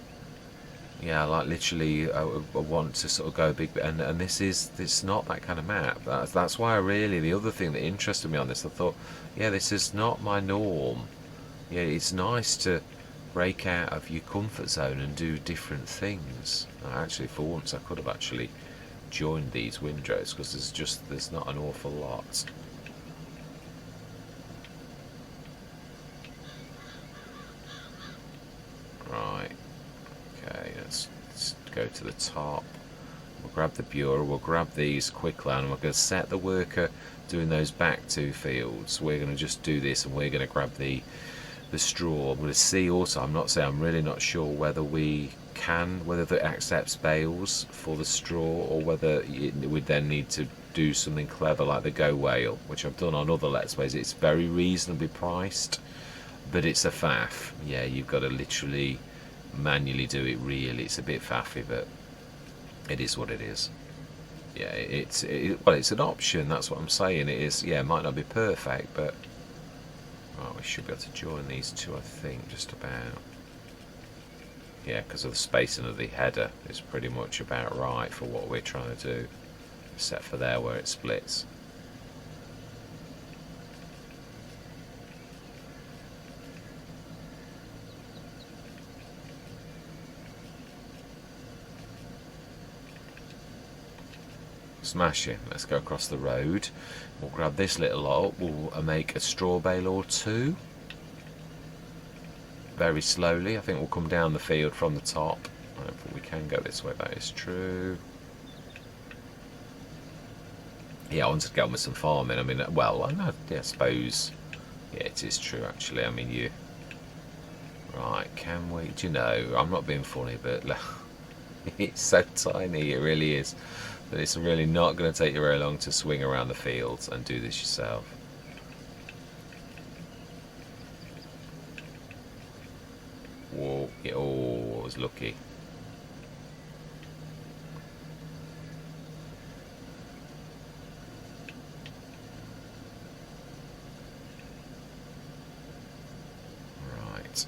Yeah, like literally, I want to sort of go big, and this not that kind of map. That's why the other thing that interested me on this, I thought, yeah, this is not my norm. Yeah, it's nice to break out of your comfort zone and do different things. Actually, for once, I could have actually joined these windrows, because there's not an awful lot. Right. Okay, let's go to the top. We'll grab the Bure, we'll grab these quickly, and we're going to set the worker doing those back two fields. We're going to just do this, and we're going to grab the straw. I'm going to see also, I'm really not sure whether whether it accepts bales for the straw, or whether it would then need to do something clever like the Go Whale, which I've done on other Let's Plays. It's very reasonably priced, but it's a faff. Yeah, you've got to literally manually do it. Really, it's a bit faffy, but it is what it is. Yeah, it's an option. That's what I'm saying. It is. Yeah, it might not be perfect, but right, we should be able to join these two, I think, just about. Yeah, because of the spacing of the header, it's pretty much about right for what we're trying to do, except for there where it splits. Smashing. Let's go across the road. We'll grab this little lot. We'll make a straw bale or two. Very slowly. I think we'll come down the field from the top. But we can go this way, that is true. Yeah, I wanted to get on with some farming. I mean, well, I suppose. Yeah, it is true, actually. I mean, right, can we? Do you know, I'm not being funny, but it's so tiny, it really is. That it's really not going to take you very long to swing around the fields and do this yourself. Whoa, yeah, oh, I was lucky. Right.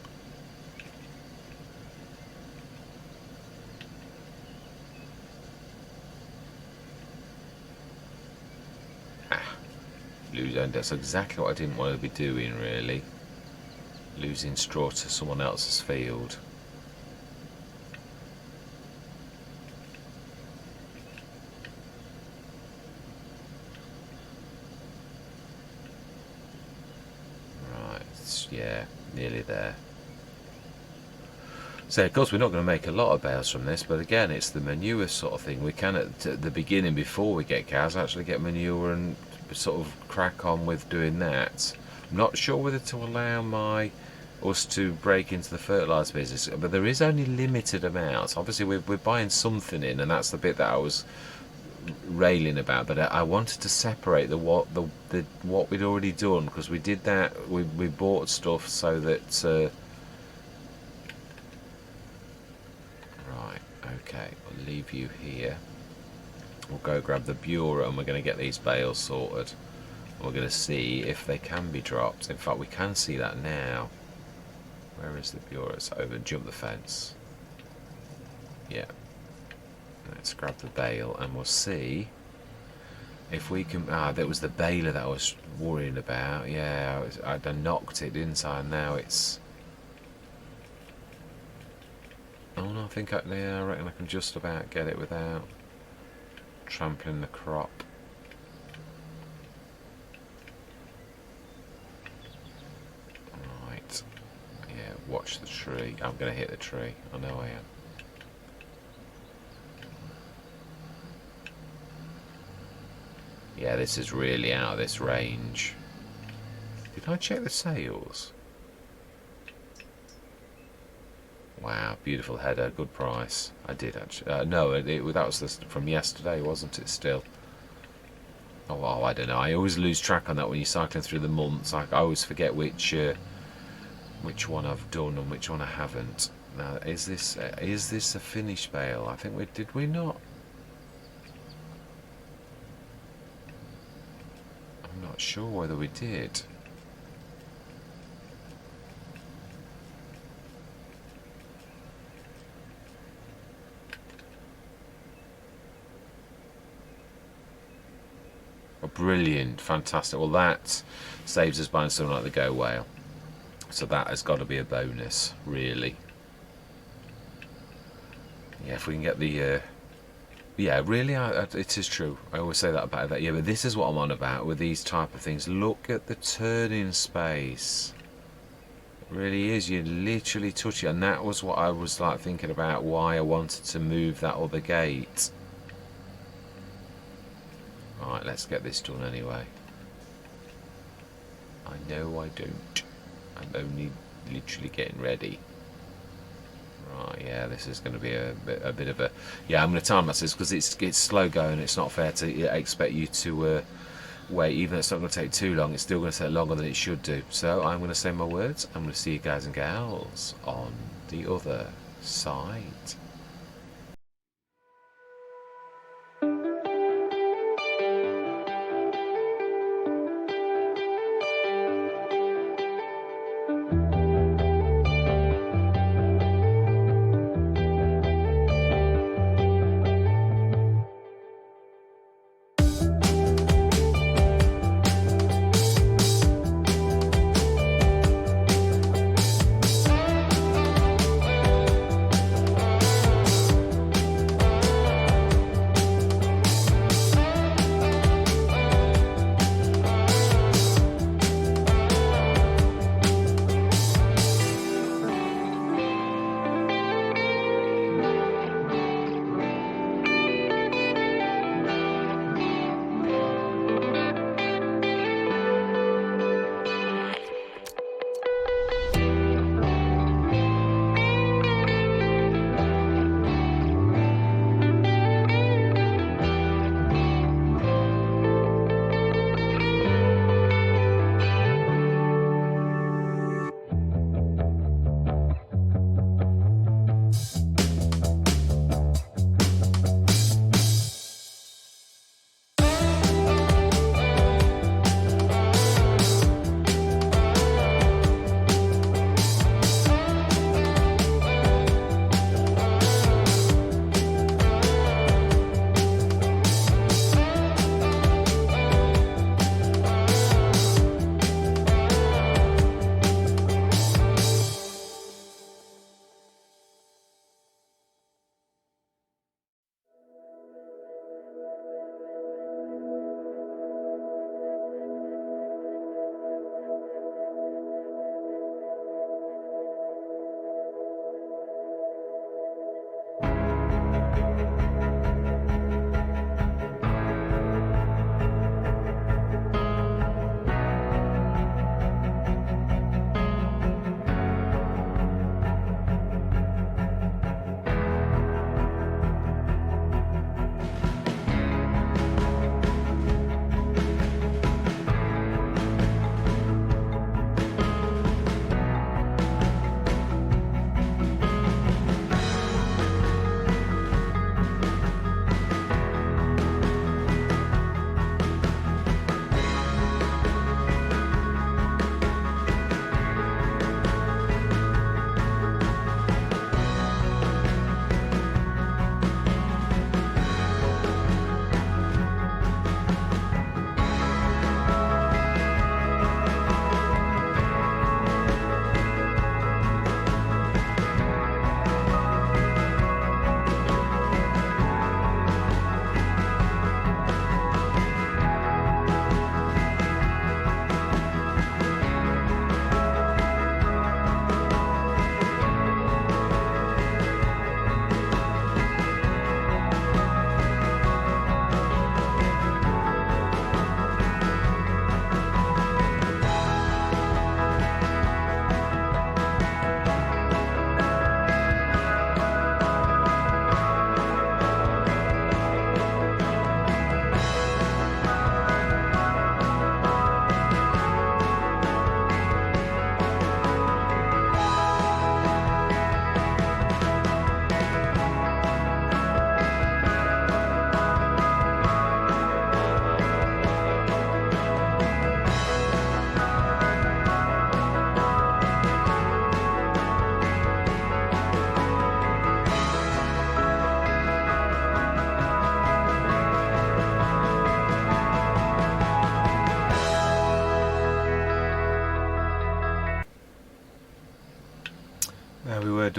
And that's exactly what I didn't want to be doing, really. Losing straw to someone else's field. Right, yeah, nearly there. So of course we're not going to make a lot of bales from this, but again it's the manure sort of thing. We can at the beginning, before we get cows, actually get manure and sort of crack on with doing that. I'm not sure whether to allow us to break into the fertiliser business, but there is only limited amounts. Obviously we're buying something in, and that's the bit that I was railing about, but I wanted to separate what we'd already done, because we did that. We bought stuff so that right, okay, I'll leave you here. We'll go grab the Bure, and we're going to get these bales sorted. We're going to see if they can be dropped. In fact, we can see that now. Where is the Bure? It's over. Jump the fence. Yeah. Let's grab the bale, and we'll see if we can. That was the baler that I was worrying about. Yeah, I knocked it, didn't I? And now it's. Oh no, I reckon I can just about get it without trampling the crop. Right. Yeah, watch the tree. I'm going to hit the tree. I know I am. Yeah, this is really out of this range. Did I check the sales? Wow, beautiful header, good price. I did actually. No, that was from yesterday, wasn't it? Still. Oh, I don't know. I always lose track on that when you're cycling through the months. I always forget which one I've done and which one I haven't. Now, is this a finish bale? I think did we not? I'm not sure whether we did. Oh, brilliant, fantastic. Well, that saves us buying something like the Go Whale. So that has got to be a bonus, really. Yeah, if we can get the... yeah, really, it is true. I always say that about that. Yeah, but this is what I'm on about with these type of things. Look at the turning space. It really is. You literally touch it. And that was what I was like thinking about why I wanted to move that other gate. Alright, let's get this done anyway. I know I don't. I'm only literally getting ready. Right, yeah, this is going to be a bit of a... Yeah, I'm going to time this because it's slow going. It's not fair to expect you to wait. Even though it's not going to take too long, it's still going to take longer than it should do. So I'm going to say my words. I'm going to see you guys and gals on the other side.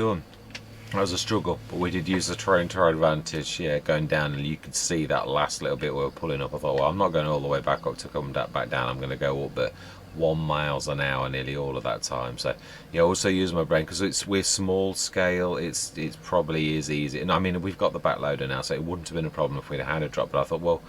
done. That was a struggle, but we did use the train to our advantage, yeah, going down, and you could see that last little bit we were pulling up. I thought, well, I'm not going all the way back up to come back down, I'm going to go up at 1 miles an hour nearly all of that time. So yeah, also use my brain, because we're small scale, it's probably is easy. And I mean, we've got the backloader now, so it wouldn't have been a problem if we'd had a drop, but I thought, well,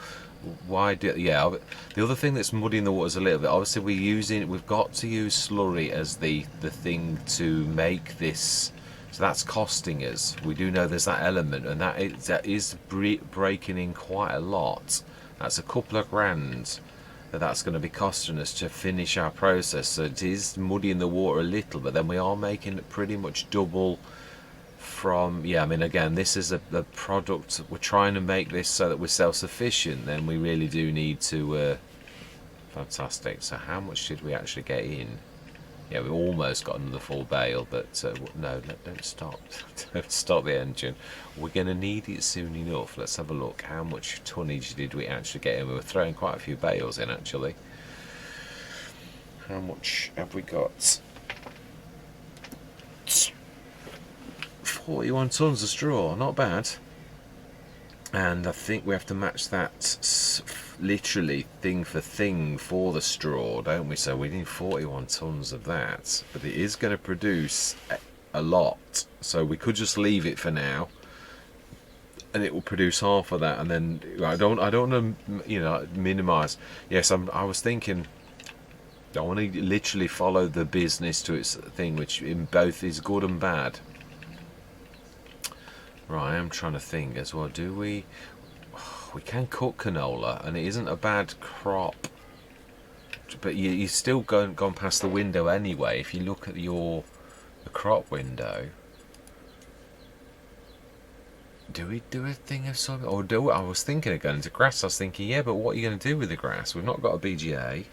why do, yeah. The other thing that's muddying the waters a little bit, obviously we've got to use slurry as the thing to make this. So that's costing us. We do know there's that element, and that is breaking in quite a lot. That's a couple of grand that's going to be costing us to finish our process. So it is muddying the water a little, but then we are making it pretty much double from, yeah, I mean, again, this is a product, we're trying to make this so that we're self-sufficient, then we really do need to, fantastic. So how much did we actually get in? Yeah, we almost got another full bale, but no, don't stop. Don't stop the engine. We're going to need it soon enough. Let's have a look. How much tonnage did we actually get in? We were throwing quite a few bales in, actually. How much have we got? 41 tons of straw, not bad. And I think we have to match that literally thing for thing for the straw, don't we? So we need 41 tons of that, but it is going to produce a lot, so we could just leave it for now and it will produce half of that. And then I don't want to, you know, minimize. Yes, I was thinking I want to literally follow the business to its thing, which in both is good and bad. Right, I'm trying to think as well. Do we can cook canola, and it isn't a bad crop, but you still gone past the window anyway. If you look at the crop window, do we do a thing of soy, or do I was thinking of going into grass? I was thinking, yeah, but what are you going to do with the grass? We've not got a BGA.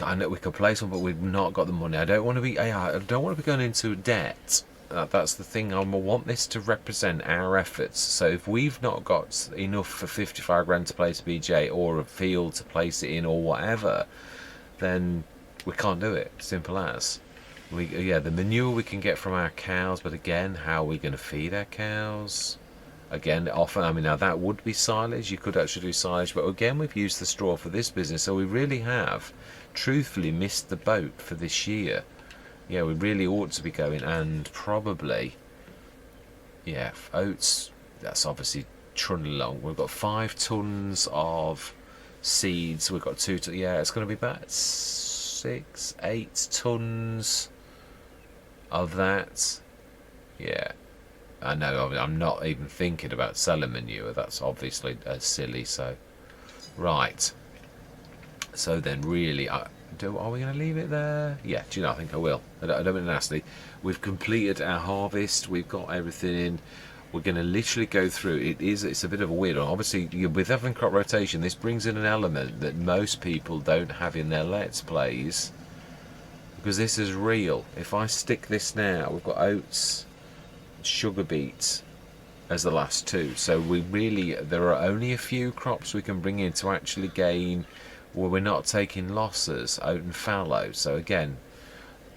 I know we could place one, but we've not got the money. I don't want to be going into debt. That's the thing. I want this to represent our efforts. So if we've not got enough for 55 grand to place a BJ or a field to place it in or whatever, then we can't do it. Simple as. The manure we can get from our cows, but again, how are we going to feed our cows? Again, often, I mean, now that would be silage. You could actually do silage, but again, we've used the straw for this business, so we really have, truthfully, missed the boat for this year. Yeah, we really ought to be going, and probably, yeah, oats, that's obviously trundling along. We've got 5 tons of seeds, we've got 2 tons, yeah, it's going to be about 6-8 tons of that. Yeah, I know, I'm not even thinking about selling manure, that's obviously silly, so, right. So then really, are we going to leave it there? Yeah, do you know, I think I will. I don't mean nasty. We've completed our harvest. We've got everything in. We're going to literally go through. It's a bit of a weird one. Obviously, with having crop rotation, this brings in an element that most people don't have in their Let's Plays. Because this is real. If I stick this now, we've got oats, sugar beets as the last 2. So there are only a few crops we can bring in to actually gain. Well, we're not taking losses, oat and fallow. So again,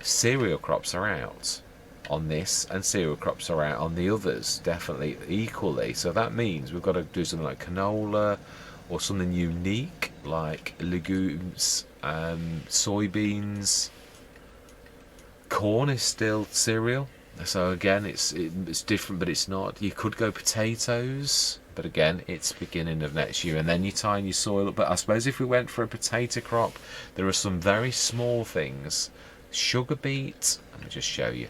cereal crops are out on this, and cereal crops are out on the others, definitely equally. So that means we've got to do something like canola, or something unique like legumes, soybeans. Corn is still cereal, so again, it's different, but it's not. You could go potatoes. But again, it's beginning of next year, and then you tie your soil up. But I suppose if we went for a potato crop, there are some very small things. Sugar beet, let me just show you.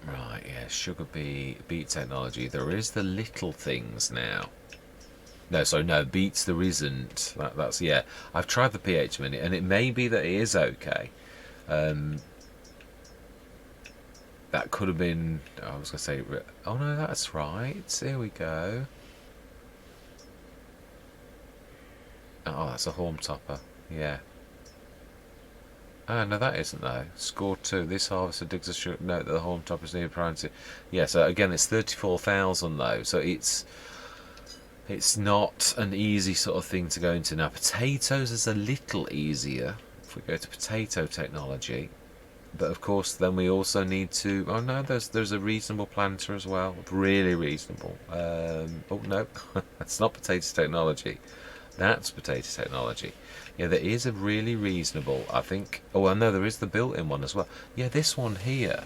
Right, yeah, sugar beet technology. There is the little things now. No, beets there isn't. That's, yeah. I've tried the pH minute, and it may be that it is okay. That could have been, I was going to say, oh no, that's right, here we go. Oh, that's a horn topper, yeah. Oh, no, that isn't though. Score 2, this harvester digs a short note that the horn topper is needed prior to, yeah, so again, it's 34,000 though, so it's not an easy sort of thing to go into. Now, potatoes is a little easier. if we go to potato technology, but of course then we also need to, oh no, there's a reasonable planter as well, really reasonable. Oh no, that's not potato technology, that's potato technology. Yeah, there is a really reasonable, I think. Oh, I know there is the built-in one as well. Yeah, this one here,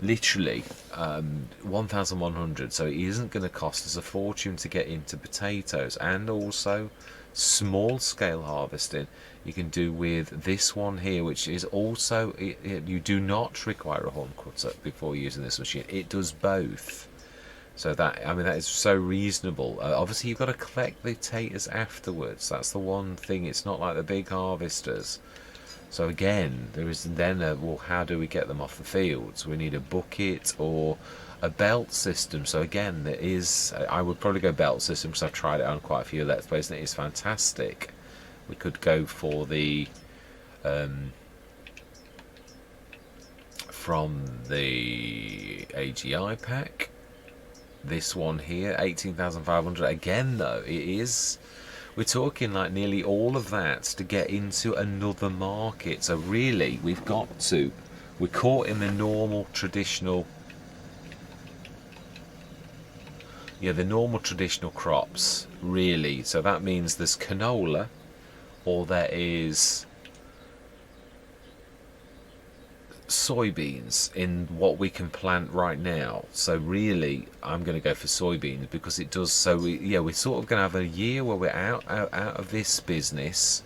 literally 1,100. So it isn't going to cost us a fortune to get into potatoes, and also small-scale harvesting you can do with this one here, which is also you do not require a horn cutter before using this machine. It does both. So that, I mean, that is so reasonable. Obviously, you've got to collect the potatoes afterwards. That's the one thing. It's not like the big harvesters. So again, there is then well, how do we get them off the fields? We need a bucket or a belt system. So again, there is. I would probably go belt system because I've tried it on quite a few Let's Plays and it is fantastic. We could go for the from the AGI pack. This one here, 18,500. Again, though, it is. We're talking like nearly all of that to get into another market. So really, we've got to. We're caught in the normal traditional. Yeah, the normal traditional crops, really. So that means there's canola, or there is soybeans in what we can plant right now. So really I'm going to go for soybeans because it does. So we're sort of going to have a year where we're out of this business,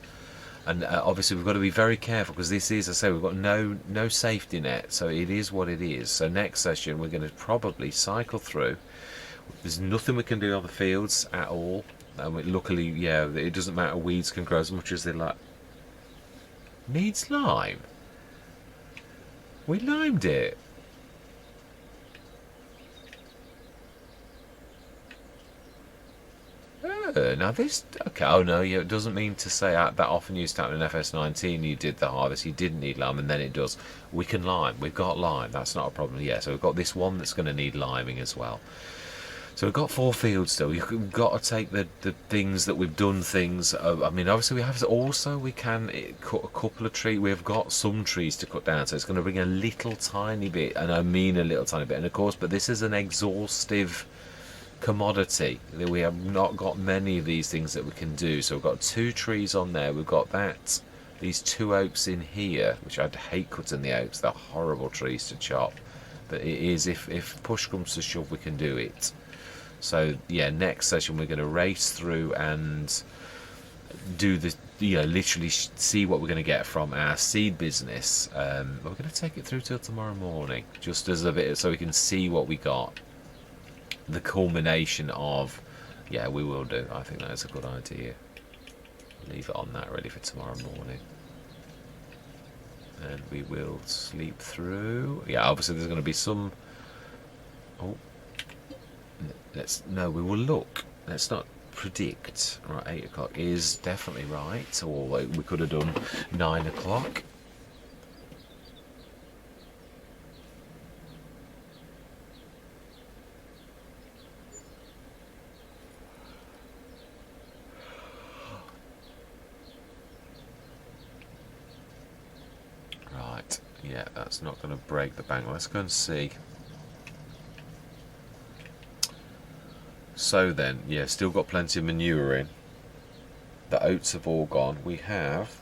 and obviously we've got to be very careful because this is, as I say, we've got no safety net, so it is what it is. So next session we're going to probably cycle through. There's nothing we can do on the fields at all, and luckily, yeah, it doesn't matter, weeds can grow as much as they like. Needs lime. We limed it. Now this, okay, oh no, yeah, it doesn't mean to say that often used to happen in FS19. You did the harvest, you didn't need lime, and then it does. We can lime, we've got lime, that's not a problem. Yeah, so we've got this one that's going to need liming as well. So we've got 4 fields still. You've got to take the things that we've done things. I mean, obviously we have to also, we can cut a couple of trees. We've got some trees to cut down, so it's going to bring a little tiny bit, and I mean a little tiny bit. And of course, but this is an exhaustive commodity. We have not got many of these things that we can do. So we've got 2 trees on there. We've got these 2 oaks in here, which I'd hate cutting the oaks. They're horrible trees to chop. But it is, if push comes to shove, we can do it. So yeah, next session we're going to race through and do the, literally see what we're going to get from our seed business. We're going to take it through till tomorrow morning, just as a bit, so we can see what we got. The culmination of, yeah, we will do. I think that is a good idea. Leave it on that ready for tomorrow morning, and we will sleep through. Yeah, obviously there's going to be some. Oh. We will look. Let's not predict. Right, 8 o'clock is definitely right, or we could have done 9 o'clock. Right, yeah, that's not going to break the bank. Let's go and see. So then, yeah, still got plenty of manure in. The oats have all gone. We have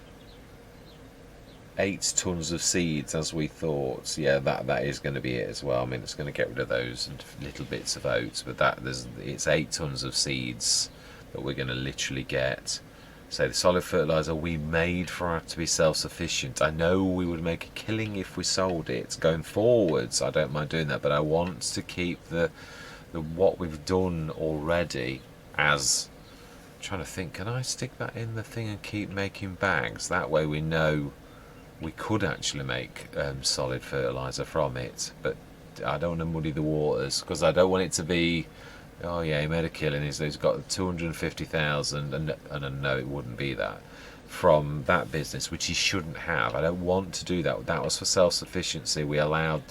8 tons of seeds, as we thought. Yeah, that is going to be it as well. I mean, it's going to get rid of those and little bits of oats, but it's 8 tons of seeds that we're going to literally get. So the solid fertilizer we made for it to be self-sufficient. I know we would make a killing if we sold it. Going forwards, I don't mind doing that, but I want to keep the what we've done already as. I'm trying to think, can I stick that in the thing and keep making bags? That way we know we could actually make solid fertilizer from it, but I don't want to muddy the waters, because I don't want it to be, oh yeah, he made a killing, he's got 250,000, and I know it wouldn't be that from that business, which he shouldn't have. I don't want to do that. That was for self-sufficiency. We allowed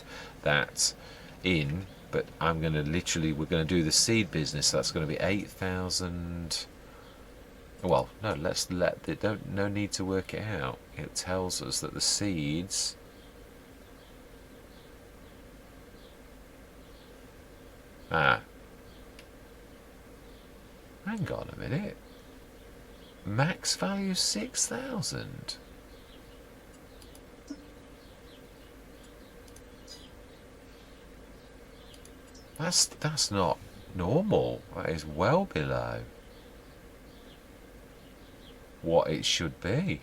that in. But I'm going to we're going to do the seed business. That's going to be 8,000. Well, no, let's let the don't no need to work it out. It tells us that the seeds hang on a minute. Max value 6,000. That's not normal. That is well below what it should be.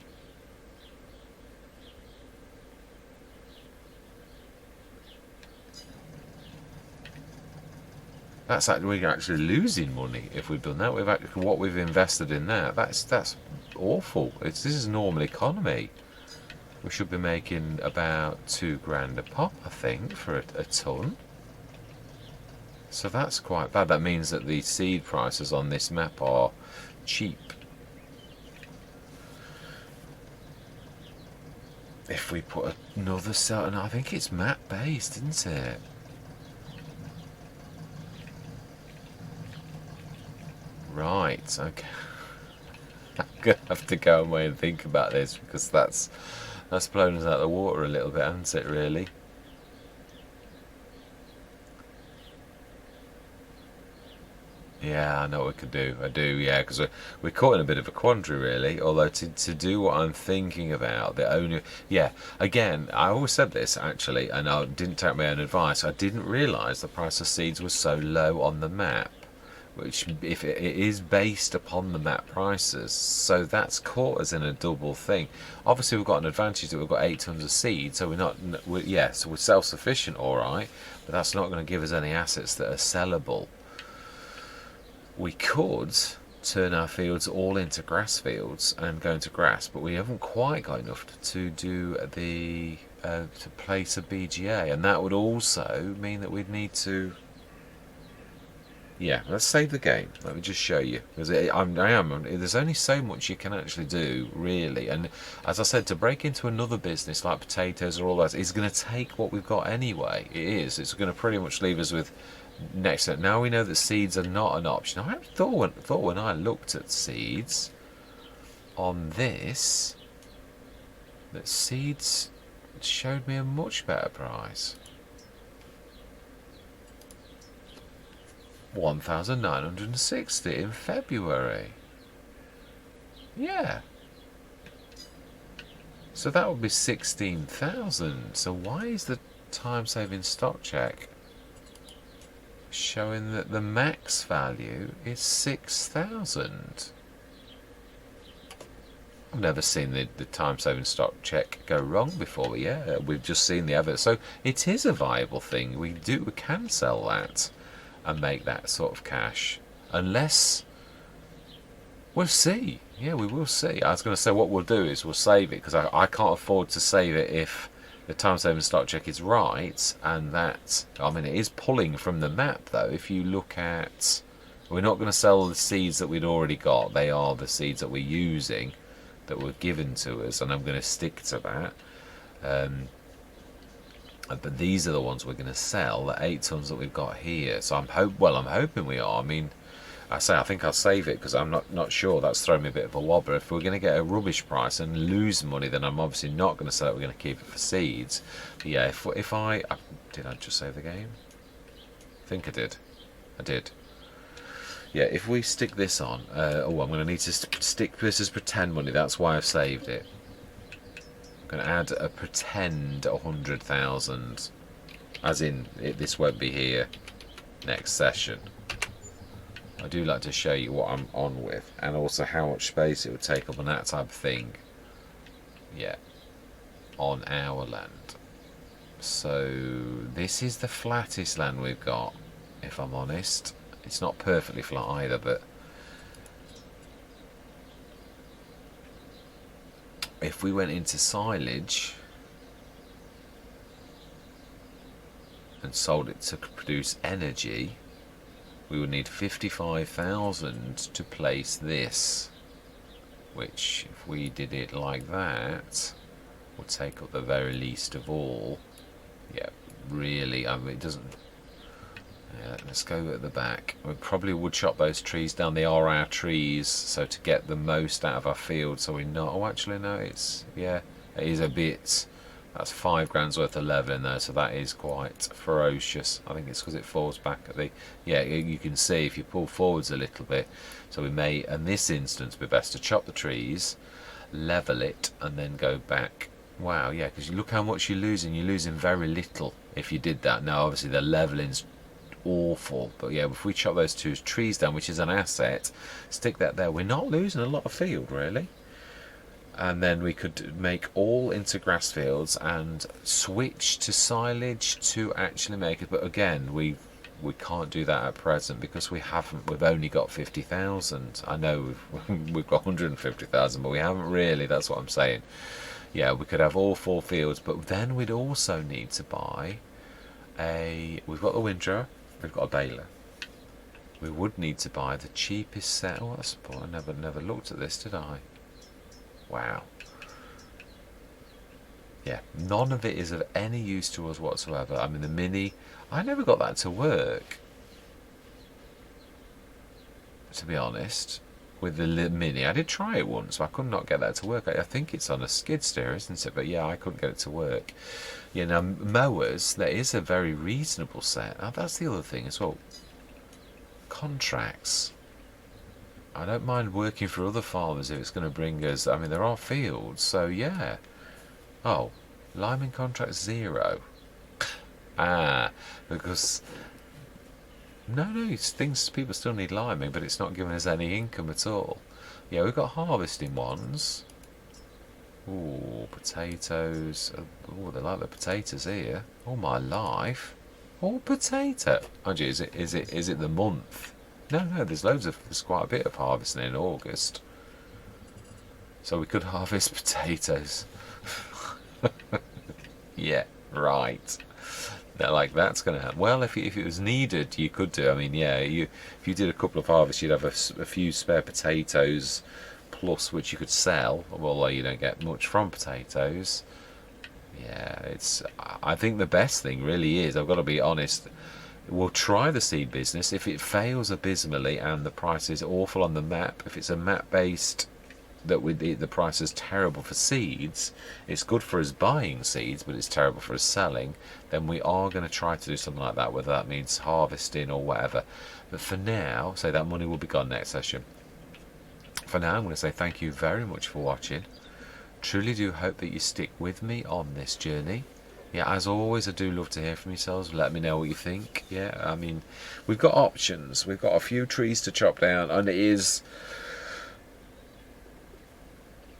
That's actually, we're actually losing money if we've done that. What we've invested in that. That's awful. This is normal economy. We should be making about £2 a pop, I think, for a ton. So that's quite bad. That means that the seed prices on this map are cheap. If we put another cell, and I think it's map based, isn't it? Right, okay. I'm gonna have to go away and think about this, because that's blown us out of the water a little bit, hasn't it, really? Yeah, I know what we could do. I do, yeah, because we're caught in a bit of a quandary, really. Although to do what I'm thinking about, the only, yeah, again, I always said this actually, and I didn't take my own advice. I didn't realise the price of seeds was so low on the map, which if it is based upon the map prices, so that's caught us in a double thing. Obviously, we've got an advantage that we've got 8 tons of seed, so so we're self-sufficient, all right, but that's not going to give us any assets that are sellable. We could turn our fields all into grass fields and go into grass, but we haven't quite got enough to do the to place a BGA, and that would also mean that we'd need to. Yeah, let's save the game. Let me just show you, because there's only so much you can actually do, really. And as I said, to break into another business like potatoes or all that is going to take what we've got anyway. It's going to pretty much leave us with next. Now we know that seeds are not an option. I thought when I looked at seeds on this, that seeds showed me a much better price. 1,960 in February. Yeah. So that would be 16,000. So why is the time-saving stock check showing that the max value is 6,000? I've never seen the time-saving stock check go wrong before, but yeah, we've just seen the evidence. So it is a viable thing. We can sell that and make that sort of cash, unless we'll see. Yeah, we will see. I was going to say what we'll do is we'll save it, because I can't afford to save it if the time-saving stock check is right, and that, I mean, it is pulling from the map though. If you look at, we're not going to sell the seeds that we'd already got. They are the seeds that we're using, that were given to us, and I'm going to stick to that. But these are the ones we're going to sell, the 8 tons that we've got here. So I'm hoping we are. I mean, I think I'll save it, because I'm not sure. That's thrown me a bit of a wobbler. If we're going to get a rubbish price and lose money, then I'm obviously not going to sell it. We're going to keep it for seeds. But yeah, if I did I just save the game? I think I did. I did. Yeah, if we stick this on, I'm going to need to stick this as pretend money. That's why I've saved it. I'm going to add a pretend 100,000, as in this won't be here next session. I do like to show you what I'm on with, and also how much space it would take up on that type of thing. Yeah, on our land. So this is the flattest land we've got, if I'm honest. It's not perfectly flat either, but if we went into silage and sold it to produce energy, we would need 55,000 to place this, which if we did it like that would take up the very least of all. Yeah, really, I mean, it doesn't, Yeah, let's go at the back. We probably would chop those trees down. They are our trees, so to get the most out of our field, so we know. Oh, actually, no, it's, yeah, it is a bit. That's 5 grand's worth of level in there, so that is quite ferocious. I think it's because it falls back at the. Yeah, you can see if you pull forwards a little bit. So we may, in this instance, be best to chop the trees, level it, and then go back. Wow, yeah, because you look how much you're losing. You're losing very little if you did that. Now, obviously, the leveling's awful, but yeah, if we chop those 2 trees down, which is an asset, stick that there, we're not losing a lot of field, really. And then we could make all into grass fields and switch to silage to actually make it. But again, we can't do that at present because we've only got 50,000. I know we've got 150,000, but we haven't really. That's what I'm saying. Yeah, we could have all 4 fields, but then we'd also need to buy we've got the windrower, we've got a baler. We would need to buy the cheapest set. Oh, that's a point. I never looked at this, did I? Wow. Yeah, none of it is of any use to us whatsoever. I mean, the Mini, I never got that to work, to be honest, with the Mini. I did try it once, but I could not get that to work. I think it's on a skid steer, isn't it? But yeah, I couldn't get it to work. Yeah, now, mowers, there is a very reasonable set. Now, that's the other thing as well. Contracts. I don't mind working for other farmers if it's going to bring us. I mean, there are fields, so yeah. Oh, liming contract 0. Because no, things people still need liming, but it's not giving us any income at all. Yeah, we've got harvesting ones. Ooh, potatoes. Oh, they like the potatoes here. All my life. All potato. Oh, gee, is it the month? No, there's quite a bit of harvesting in August. So we could harvest potatoes. Yeah, right. That's going to happen. Well, if it was needed, you could do. I mean, yeah, if you did a couple of harvests, you'd have a few spare potatoes, plus which you could sell, although you don't get much from potatoes. Yeah, I think the best thing really is, I've got to be honest, we'll try the seed business. If it fails abysmally and the price is awful on the map, if it's a map-based the price is terrible for seeds, it's good for us buying seeds, but it's terrible for us selling, then we are going to try to do something like that, whether that means harvesting or whatever. But for now, so that money will be gone next session. For now, I'm going to say thank you very much for watching. Truly do hope that you stick with me on this journey. Yeah, as always, I do love to hear from yourselves. Let me know what you think. Yeah, I mean, we've got options. We've got a few trees to chop down, and it is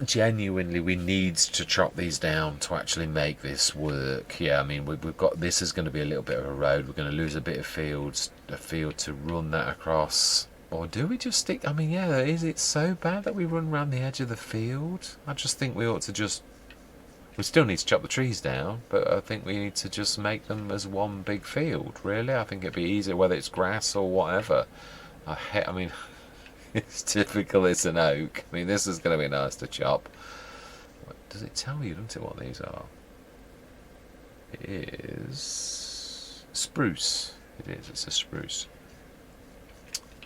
genuinely, we need to chop these down to actually make this work. Yeah, I mean, we've got, this is going to be a little bit of a road. We're going to lose a bit of a field to run that across. Or do we just stick? I mean, yeah, is it so bad that we run around the edge of the field? I just think we ought to just. We still need to chop the trees down, but I think we need to just make them as one big field. Really, I think it'd be easier whether it's grass or whatever. I mean, it's typical. It's an oak. I mean, this is going to be nice to chop. Does it tell you, doesn't it, what these are? It is spruce. It is. It's a spruce.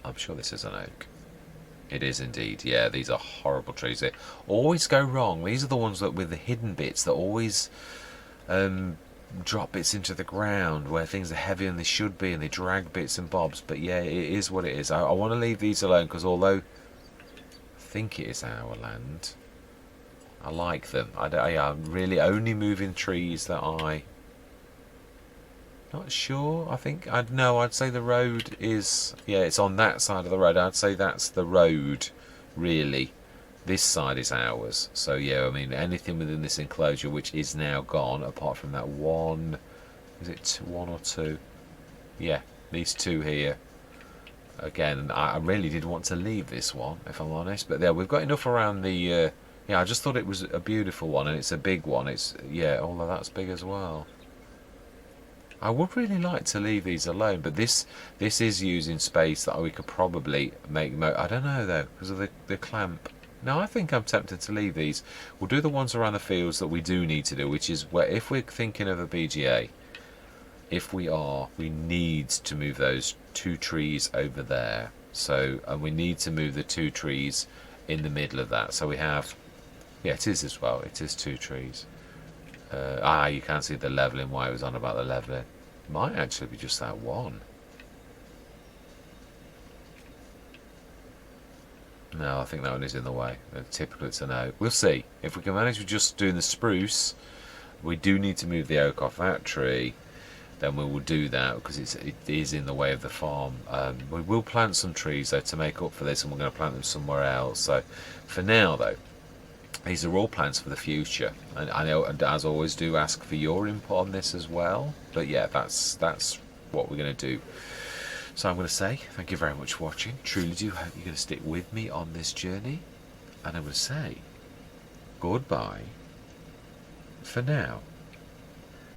I'm sure this is an oak. It is indeed. Yeah, these are horrible trees. They always go wrong. These are the ones that with the hidden bits that always drop bits into the ground where things are heavier than they should be, and they drag bits and bobs. But yeah, it is what it is. I want to leave these alone because although I think it is our land, I like them. I'm really only moving trees that I. Not sure. I'd say the road is, yeah, it's on that side of the road. I'd say that's the road, really. This side is ours. So yeah, I mean, anything within this enclosure which is now gone, apart from that one, is it one or two? Yeah, these two here. Again, I really did want to leave this one, if I'm honest. But yeah, we've got enough around the. Yeah, I just thought it was a beautiful one, and it's a big one. It's, yeah, although that's big as well. I would really like to leave these alone, but this is using space that we could probably make. I don't know though, because of the clamp. No, I think I'm tempted to leave these. We'll do the ones around the fields that we do need to do, which is where if we're thinking of a BGA, if we are, we need to move those 2 trees over there. So, and we need to move the 2 trees in the middle of that. So we have, yeah, it is as well. It is 2 trees. You can't see the leveling. Why I was on about the leveling. Might actually be just that one. No, I think that one is in the way. Typically it's a no. We'll see. If we can manage with just doing the spruce, we do need to move the oak off that tree, then we will do that because it is in the way of the farm. We will plant some trees though to make up for this, and we're going to plant them somewhere else. So for now though, these are all plans for the future, and I know, and as always, do ask for your input on this as well. But yeah, that's what we're going to do. So I'm going to say thank you very much for watching. Truly do hope you're going to stick with me on this journey, and I'm going to say goodbye for now.